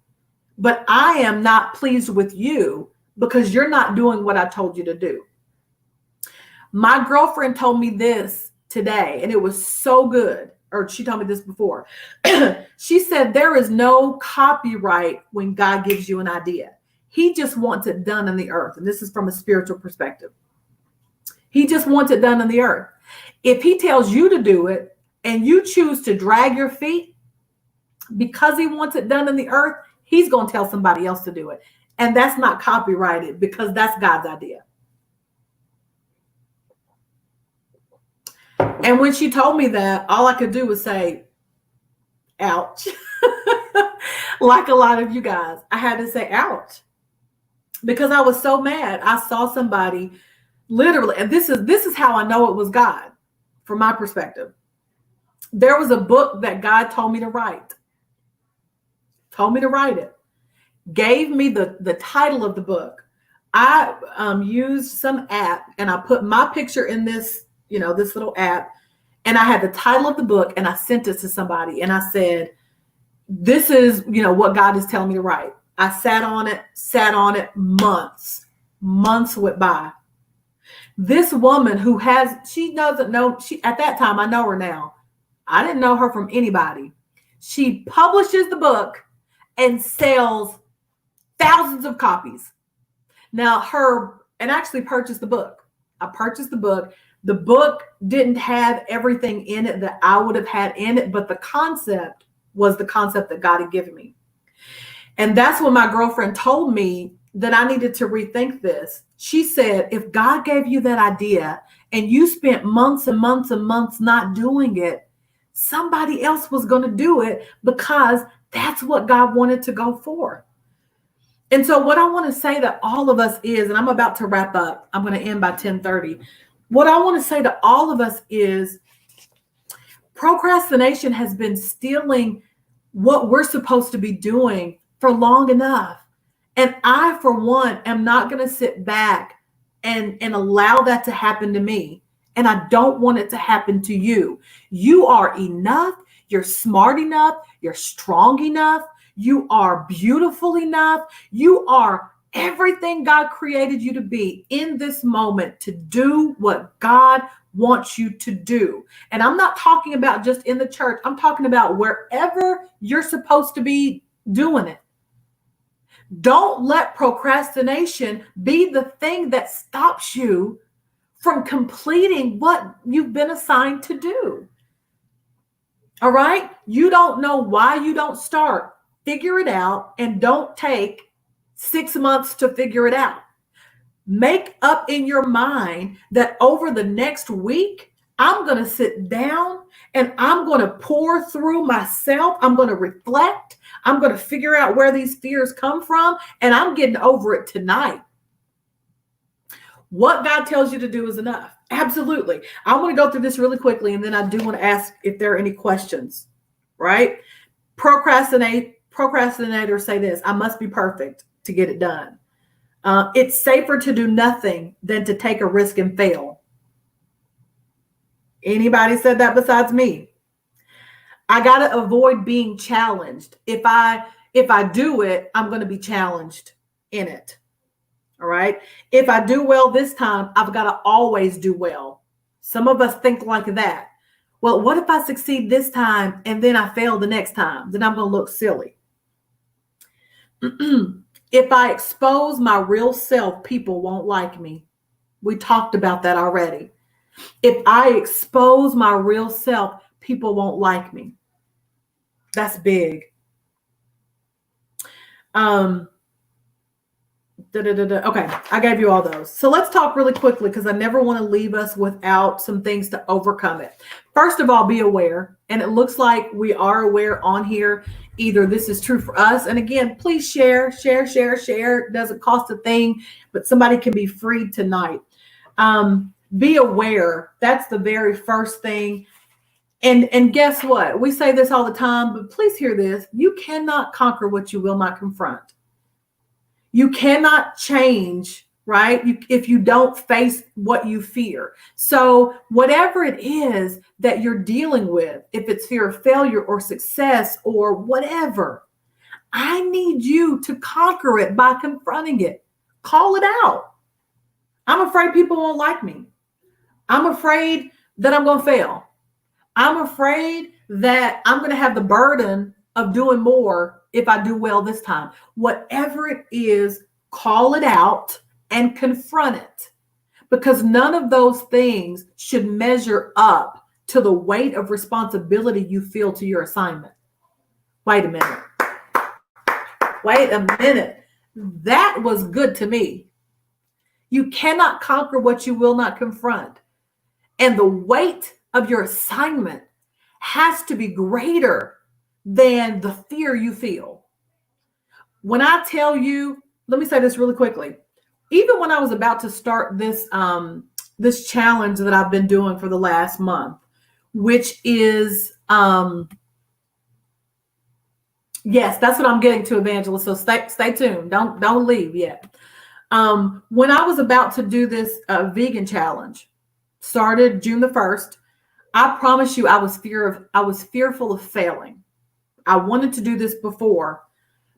but I am not pleased with you because you're not doing what I told you to do. My girlfriend told me this today, and it was so good. Or she told me this before. She said, there is no copyright when God gives you an idea. He just wants it done in the earth. And this is from a spiritual perspective. He just wants it done in the earth. If he tells you to do it and you choose to drag your feet because he wants it done in the earth, he's going to tell somebody else to do it. And that's not copyrighted because that's God's idea. And when she told me that, all I could do was say, ouch. Like a lot of you guys, I had to say, ouch, because I was so mad. I saw somebody literally, and this is how I know it was God from my perspective. There was a book that God told me to write. It. Gave me the title of the book. I used some app and I put my picture in this little app, and I had the title of the book and I sent it to somebody and I said, this is, what God is telling me to write. I sat on it months went by. This woman at that time, I know her now. I didn't know her from anybody. She publishes the book and sells thousands of copies. Now and actually purchased the book. I purchased the book. The book didn't have everything in it that I would have had in it, but the concept was the concept that God had given me. And that's when my girlfriend told me that I needed to rethink this. She said, if God gave you that idea and you spent months and months and months not doing it, somebody else was going to do it because that's what God wanted to go for. And so what I want to say to all of us is, and I'm about to wrap up, I'm going to end by 10:30. What I want to say to all of us is procrastination has been stealing what we're supposed to be doing for long enough. And I, for one, am not going to sit back and allow that to happen to me. And I don't want it to happen to you. You are enough. You're smart enough. You're strong enough. You are beautiful enough. You are everything God created you to be in this moment to do what God wants you to do. And I'm not talking about just in the church. I'm talking about wherever you're supposed to be doing it. Don't let procrastination be the thing that stops you from completing what you've been assigned to do. All right? You don't know why you don't start. Figure it out, and don't take 6 months to figure it out. Make up in your mind that over the next week, I'm going to sit down and I'm going to pour through myself. I'm going to reflect. I'm going to figure out where these fears come from, and I'm getting over it tonight. What God tells you to do is enough. Absolutely. I want to go through this really quickly, and then I do want to ask if there are any questions, right? Procrastinators say this: I must be perfect to get it done. It's safer to do nothing than to take a risk and fail. Anybody said that besides me? I got to avoid being challenged. If I If I do it, I'm going to be challenged in it. All right. If I do well this time, I've got to always do well. Some of us think like that. Well, what if I succeed this time and then I fail the next time? Then I'm going to look silly. If I expose my real self, people won't like me. We talked about that already. If I expose my real self, people won't like me. That's big. Okay, I gave you all those. So let's talk really quickly because I never want to leave us without some things to overcome it. First of all, be aware. And it looks like we are aware on here. Either this is true for us. And again, please share. It doesn't cost a thing, but somebody can be freed tonight. Be aware. That's the very first thing. And guess what? We say this all the time, but please hear this. You cannot conquer what you will not confront. You cannot change, right? If you don't face what you fear. So whatever it is that you're dealing with, if it's fear of failure or success or whatever, I need you to conquer it by confronting it. Call it out. I'm afraid people won't like me. I'm afraid that I'm going to fail. I'm afraid that I'm going to have the burden of doing more if I do well this time. Whatever it is, call it out and confront it, because none of those things should measure up to the weight of responsibility you feel to your assignment. Wait a minute. That was good to me. You cannot conquer what you will not confront. And the weight of your assignment has to be greater than the fear you feel. When I tell you, let me say this really quickly. Even when I was about to start this challenge that I've been doing for the last month, which is, yes, that's what I'm getting to, Evangelist. So stay tuned. Don't leave yet. When I was about to do this vegan challenge, started June the 1st, I promise you, I was fearful of failing. I wanted to do this before,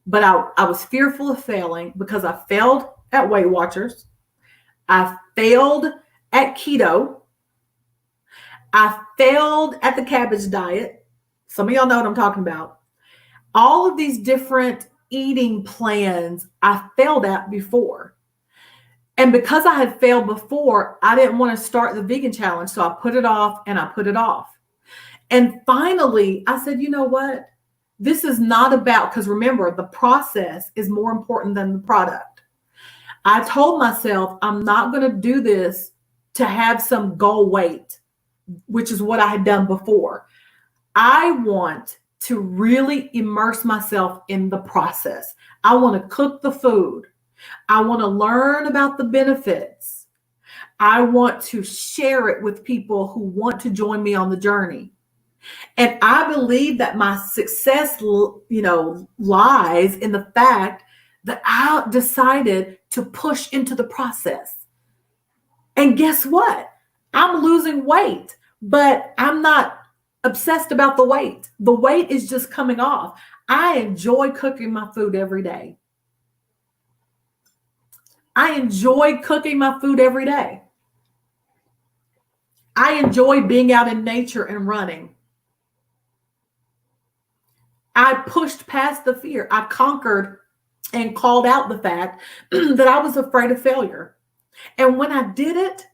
but I was fearful of failing because I failed at Weight Watchers. I failed at keto. I failed at the cabbage diet. Some of y'all know what I'm talking about. All of these different eating plans I failed at before. And because I had failed before, I didn't want to start the vegan challenge. So I put it off and I put it off. And finally, I said, you know what? This is not about, because remember, the process is more important than the product. I told myself I'm not going to do this to have some goal weight, which is what I had done before. I want to really immerse myself in the process. I want to cook the food. I want to learn about the benefits. I want to share it with people who want to join me on the journey. And I believe that my success, lies in the fact that I decided to push into the process. And guess what? I'm losing weight, but I'm not obsessed about the weight. The weight is just coming off. I enjoy cooking my food every day. I enjoy cooking my food every day. I enjoy being out in nature and running. I pushed past the fear. I conquered and called out the fact that I was afraid of failure. And when I did it,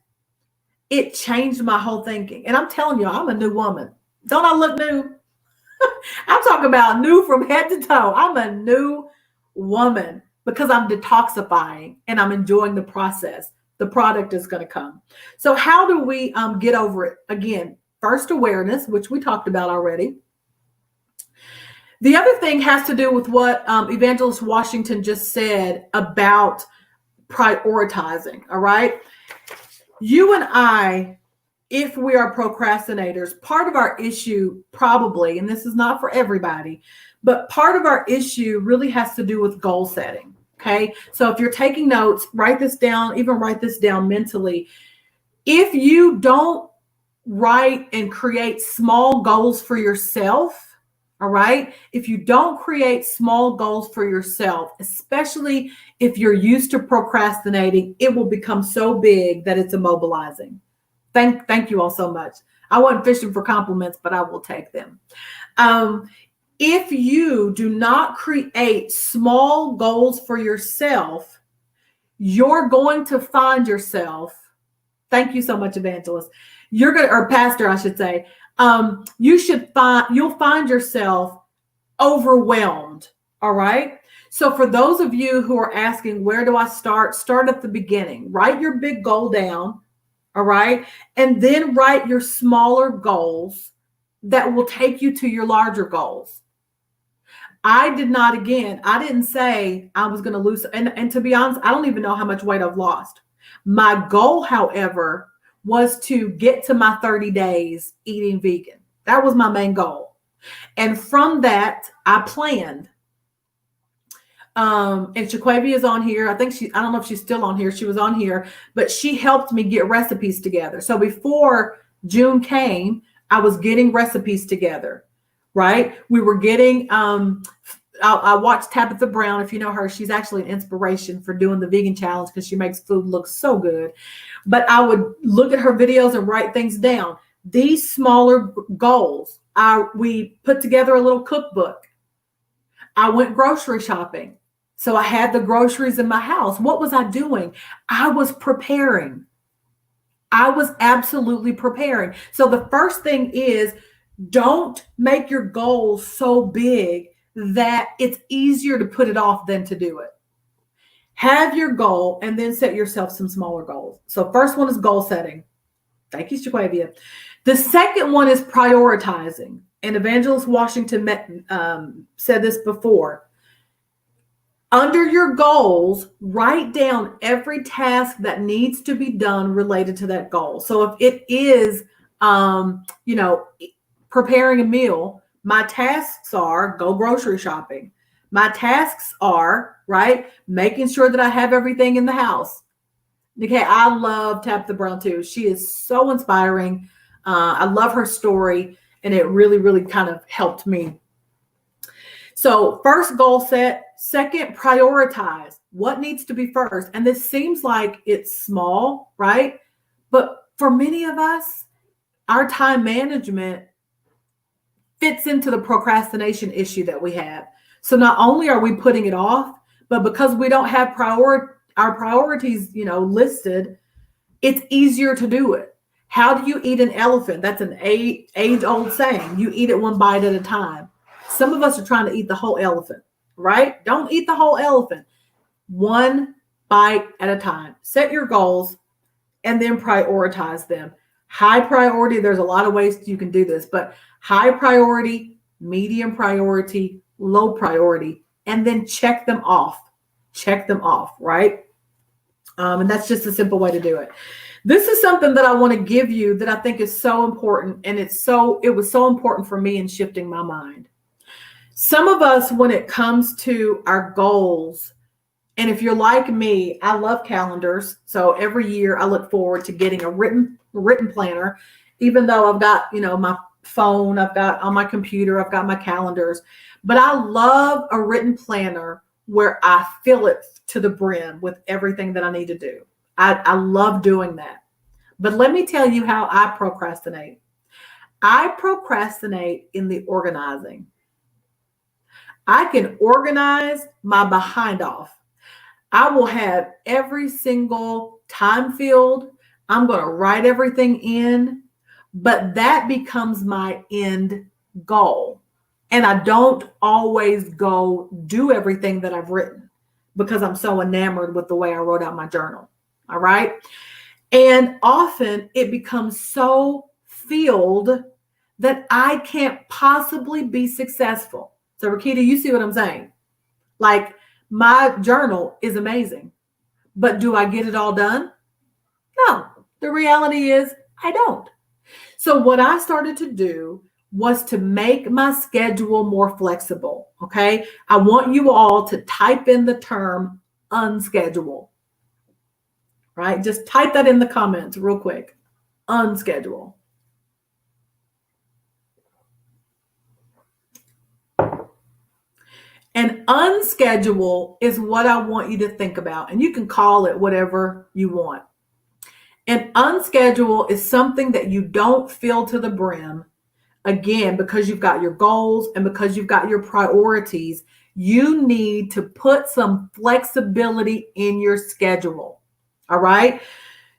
it changed my whole thinking. And I'm telling you, I'm a new woman. Don't I look new? I'm talking about new from head to toe. I'm a new woman because I'm detoxifying and I'm enjoying the process. The product is going to come. So how do we get over it? Again, first awareness, which we talked about already. The other thing has to do with what Evangelist Washington just said about prioritizing, all right? You and I, if we are procrastinators, part of our issue probably, and this is not for everybody, but part of our issue really has to do with goal setting, okay? So if you're taking notes, write this down, even write this down mentally. If you don't write and create small goals for yourself, All right. If you don't create small goals for yourself, especially if you're used to procrastinating, it will become so big that it's immobilizing. Thank you all so much. I wasn't fishing for compliments, but I will take them. If you do not create small goals for yourself, you're going to find yourself. Thank you so much, Evangelist. You're going to, or Pastor, I should say. You'll find yourself overwhelmed. All right. So for those of you who are asking, where do I start? Start at the beginning. Write your big goal down. All right. And then write your smaller goals that will take you to your larger goals. I didn't say I was going to lose. And to be honest, I don't even know how much weight I've lost. My goal, however, was to get to my 30 days eating vegan. That was my main goal. And from that, I planned. And Shaquavia is on here. I don't know if she's still on here. She was on here, but she helped me get recipes together. So before June came, I was getting recipes together, right? We were getting, I watched Tabitha Brown. If you know her, she's actually an inspiration for doing the vegan challenge because she makes food look so good. But I would look at her videos and write things down. These smaller goals, we put together a little cookbook. I went grocery shopping. So I had the groceries in my house. What was I doing? I was preparing. I was absolutely preparing. So the first thing is, don't make your goals so big that it's easier to put it off than to do it. Have your goal and then set yourself some smaller goals. So first one is goal setting. Thank you, Shaquavia. The second one is prioritizing. And Evangelist Washington said this before. Under your goals, write down every task that needs to be done related to that goal. So if it is, preparing a meal, my tasks are go grocery shopping. My tasks are, right, making sure that I have everything in the house. Okay, I love Tabitha Brown too. She is so inspiring. I love her story, and it really, really kind of helped me. So first, goal set. Second, prioritize. What needs to be first? And this seems like it's small, right? But for many of us, our time management fits into the procrastination issue that we have. So not only are we putting it off, but because we don't have our priorities, listed, it's easier to do it. How do you eat an elephant? That's an age-old saying. You eat it one bite at a time. Some of us are trying to eat the whole elephant, right? Don't eat the whole elephant. One bite at a time. Set your goals and then prioritize them. High priority, there's a lot of ways you can do this, but high priority, medium priority, low priority, and then check them off. Check them off, right? And that's just a simple way to do it. This is something that I want to give you that I think is so important, and it was so important for me in shifting my mind. Some of us, when it comes to our goals, and if you're like me, I love calendars. So every year I look forward to getting a written planner, even though I've got, my phone, I've got on my computer, I've got my calendars, but I love a written planner where I fill it to the brim with everything that I need to do. I love doing that. But let me tell you how I procrastinate. I procrastinate in the organizing. I can organize my behind off. I will have every single time field. I'm going to write everything in, but that becomes my end goal. And I don't always go do everything that I've written because I'm so enamored with the way I wrote out my journal. All right. And often it becomes so filled that I can't possibly be successful. So Rakita, you see what I'm saying? Like, my journal is amazing, but do I get it all done? No, the reality is I don't. So what I started to do was to make my schedule more flexible. Okay. I want you all to type in the term unschedule, right? Just type that in the comments real quick. Unschedule. An unschedule is what I want you to think about, and you can call it whatever you want. An unschedule is something that you don't fill to the brim. Again, because you've got your goals and because you've got your priorities, you need to put some flexibility in your schedule. All right.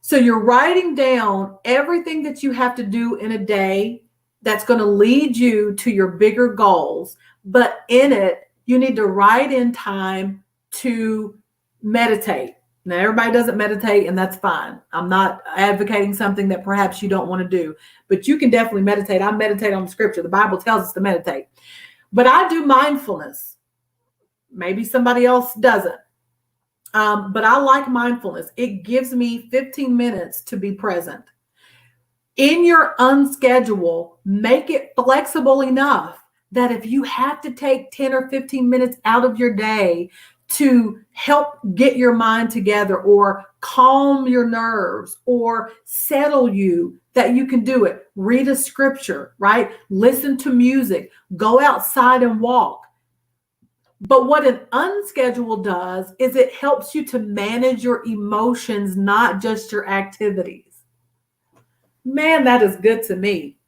So you're writing down everything that you have to do in a day that's going to lead you to your bigger goals. But in it, you need to write in time to meditate. Now, everybody doesn't meditate, and that's fine. I'm not advocating something that perhaps you don't want to do, but you can definitely meditate. I meditate on the scripture. The Bible tells us to meditate. But I do mindfulness. Maybe somebody else doesn't. But I like mindfulness. It gives me 15 minutes to be present. In your unschedule, make it flexible enough that if you have to take 10 or 15 minutes out of your day to help get your mind together or calm your nerves or settle you, that you can do it. Read a scripture, right? Listen to music, go outside and walk. But what an unscheduled does is it helps you to manage your emotions, not just your activities. Man, that is good to me.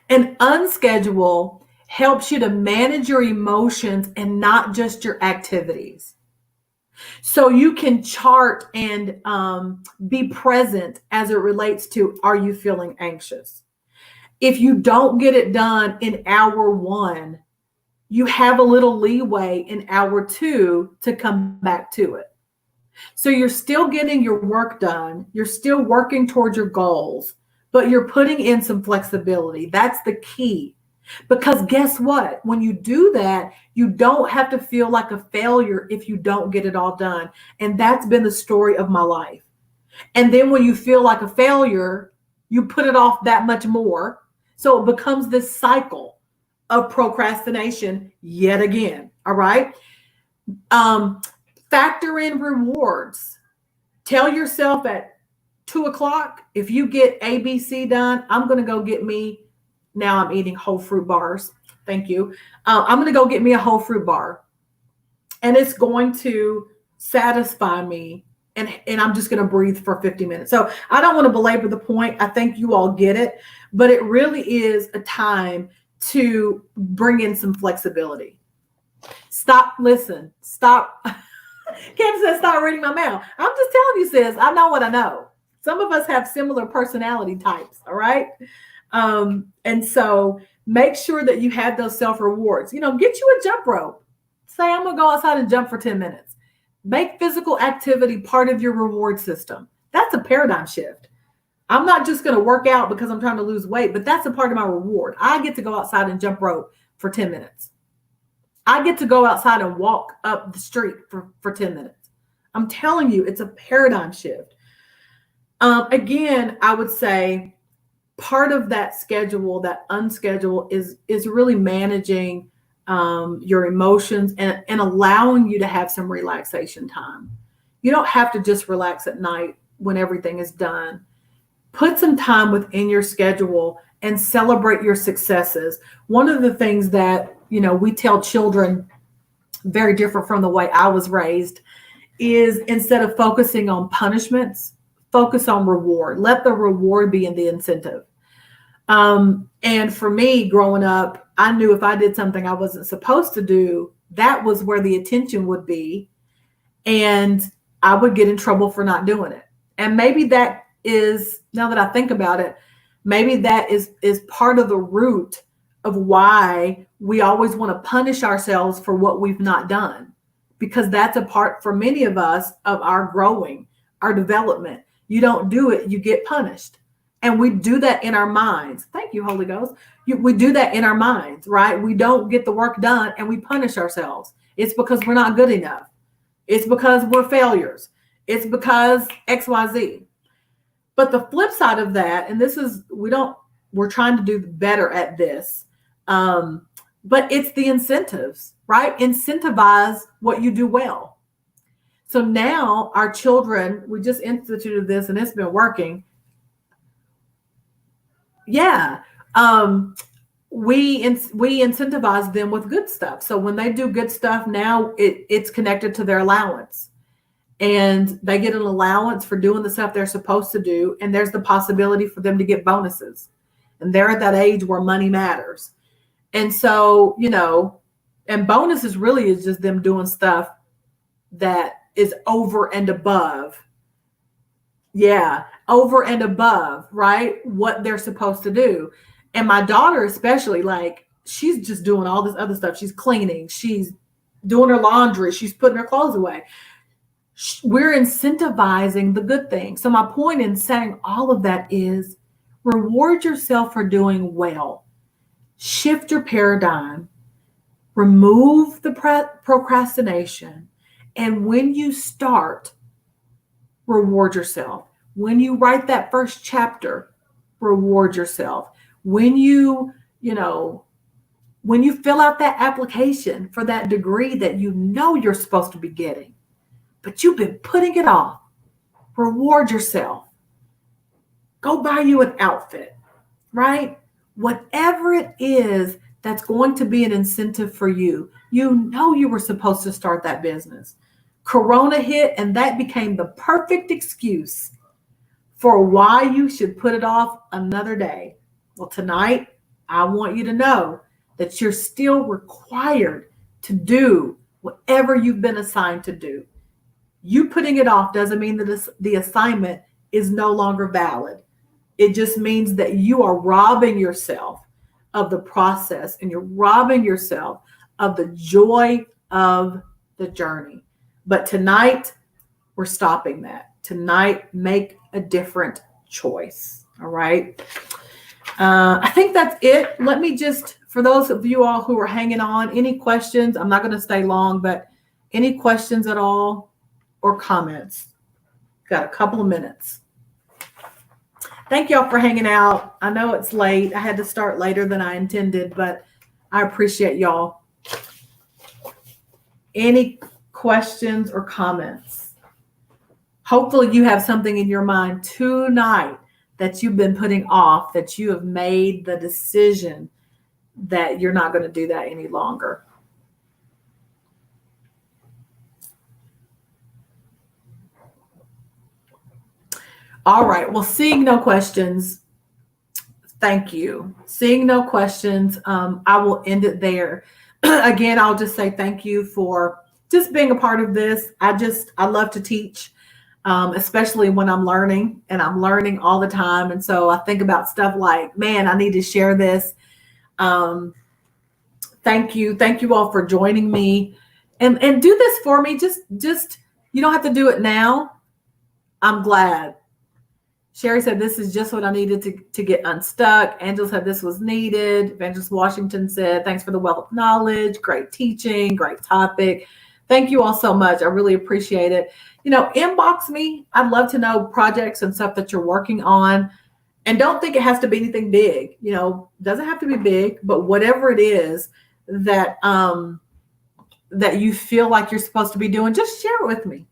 An unscheduled helps you to manage your emotions and not just your activities. So you can chart and be present as it relates to, are you feeling anxious? If you don't get it done in hour 1, you have a little leeway in hour 2 to come back to it. So you're still getting your work done. You're still working towards your goals, but you're putting in some flexibility. That's the key. Because guess what? When you do that, you don't have to feel like a failure if you don't get it all done. And that's been the story of my life. And then when you feel like a failure, you put it off that much more. So it becomes this cycle of procrastination yet again. All right. Factor in rewards. Tell yourself at 2:00, if you get ABC done, I'm going to go get me. Now I'm eating whole fruit bars. Thank you. I'm going to go get me a whole fruit bar. And it's going to satisfy me. And I'm just going to breathe for 50 minutes. So I don't want to belabor the point. I think you all get it. But it really is a time to bring in some flexibility. Stop. Listen. Stop. Kim says, stop reading my mail. I'm just telling you, sis, I know what I know. Some of us have similar personality types. All right. And so make sure that you have those self-rewards. Get you a jump rope. Say, I'm going to go outside and jump for 10 minutes. Make physical activity part of your reward system. That's a paradigm shift. I'm not just going to work out because I'm trying to lose weight, but that's a part of my reward. I get to go outside and jump rope for 10 minutes. I get to go outside and walk up the street for 10 minutes. I'm telling you, it's a paradigm shift. Again, I would say, part of that schedule, that unschedule, is really managing your emotions and allowing you to have some relaxation time. You don't have to just relax at night when everything is done. Put some time within your schedule and celebrate your successes. One of the things that, we tell children, very different from the way I was raised, is instead of focusing on punishments, focus on reward. Let the reward be in the incentive. And for me, growing up, I knew if I did something I wasn't supposed to do, that was where the attention would be. And I would get in trouble for not doing it. And maybe that is, now that I think about it, maybe that is part of the root of why we always want to punish ourselves for what we've not done. Because that's a part, for many of us, of our growing, our development. You don't do it, you get punished. And we do that in our minds. Thank you, Holy Ghost. We do that in our minds, right? We don't get the work done and we punish ourselves. It's because we're not good enough. It's because we're failures. It's because XYZ. But the flip side of that, and this is, we're trying to do better at this, but it's the incentives, right? Incentivize what you do well. So now our children, we just instituted this and it's been working. Yeah. we incentivize them with good stuff. So when they do good stuff, now it's connected to their allowance. And they get an allowance for doing the stuff they're supposed to do. And there's the possibility for them to get bonuses. And they're at that age where money matters. And so, and bonuses really is just them doing stuff that is over and above. Yeah, over and above, right? What they're supposed to do. And my daughter especially, like, she's just doing all this other stuff. She's cleaning. She's doing her laundry. She's putting her clothes away. We're incentivizing the good thing. So my point in saying all of that is reward yourself for doing well. Shift your paradigm. Remove the procrastination. And when you start, reward yourself. When you write that first chapter, reward yourself. When you fill out that application for that degree that you're supposed to be getting, but you've been putting it off, reward yourself. Go buy you an outfit, right? Whatever it is that's going to be an incentive for you. You were supposed to start that business. Corona hit, and that became the perfect excuse for why you should put it off another day. Well, tonight, I want you to know that you're still required to do whatever you've been assigned to do. You putting it off doesn't mean that the assignment is no longer valid. It just means that you are robbing yourself of the process, and you're robbing yourself of the joy of the journey. But tonight, we're stopping that. Tonight, make a different choice. All right. I think that's it. Let me just, for those of you all who are hanging on, any questions? I'm not going to stay long, but any questions at all or comments? Got a couple of minutes. Thank y'all for hanging out. I know it's late. I had to start later than I intended, but I appreciate y'all. Any questions or comments? Hopefully you have something in your mind tonight that you've been putting off, that you have made the decision that you're not going to do that any longer. All right. Well, seeing no questions, thank you. Seeing no questions, I will end it there. Again, I'll just say thank you for just being a part of this. I love to teach, especially when I'm learning, and I'm learning all the time. And so I think about stuff like, man, I need to share this. Thank you. Thank you all for joining me, and do this for me. Just, you don't have to do it now. I'm glad. Sherry said, this is just what I needed to get unstuck. Angela said, this was needed. Evangelist Washington said, thanks for the wealth of knowledge. Great teaching, great topic. Thank you all so much. I really appreciate it. Inbox me. I'd love to know projects and stuff that you're working on. And don't think it has to be anything big. Doesn't have to be big, but whatever it is that that you feel like you're supposed to be doing, just share it with me.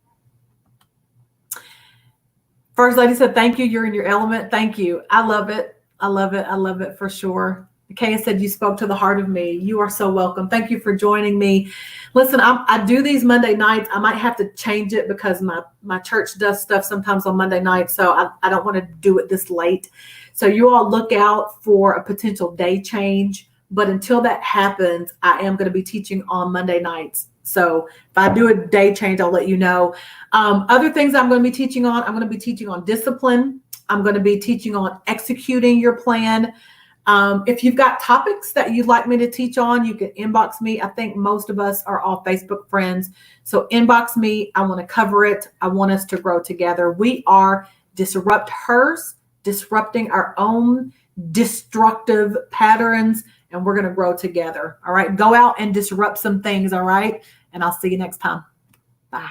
First Lady said, thank you. You're in your element. Thank you. I love it. I love it. I love it for sure. Kaya said, you spoke to the heart of me. You are so welcome. Thank you for joining me. Listen, I do these Monday nights. I might have to change it because my church does stuff sometimes on Monday nights. So I don't want to do it this late. So you all look out for a potential day change. But until that happens, I am going to be teaching on Monday nights. So if I do a day change, I'll let you know. Other things I'm going to be teaching on, I'm going to be teaching on discipline. I'm going to be teaching on executing your plan. If you've got topics that you'd like me to teach on, you can inbox me. I think most of us are all Facebook friends. So inbox me. I want to cover it. I want us to grow together. We are DisruptHers, disrupting our own destructive patterns, and we're going to grow together. All right. Go out and disrupt some things. All right. And I'll see you next time. Bye.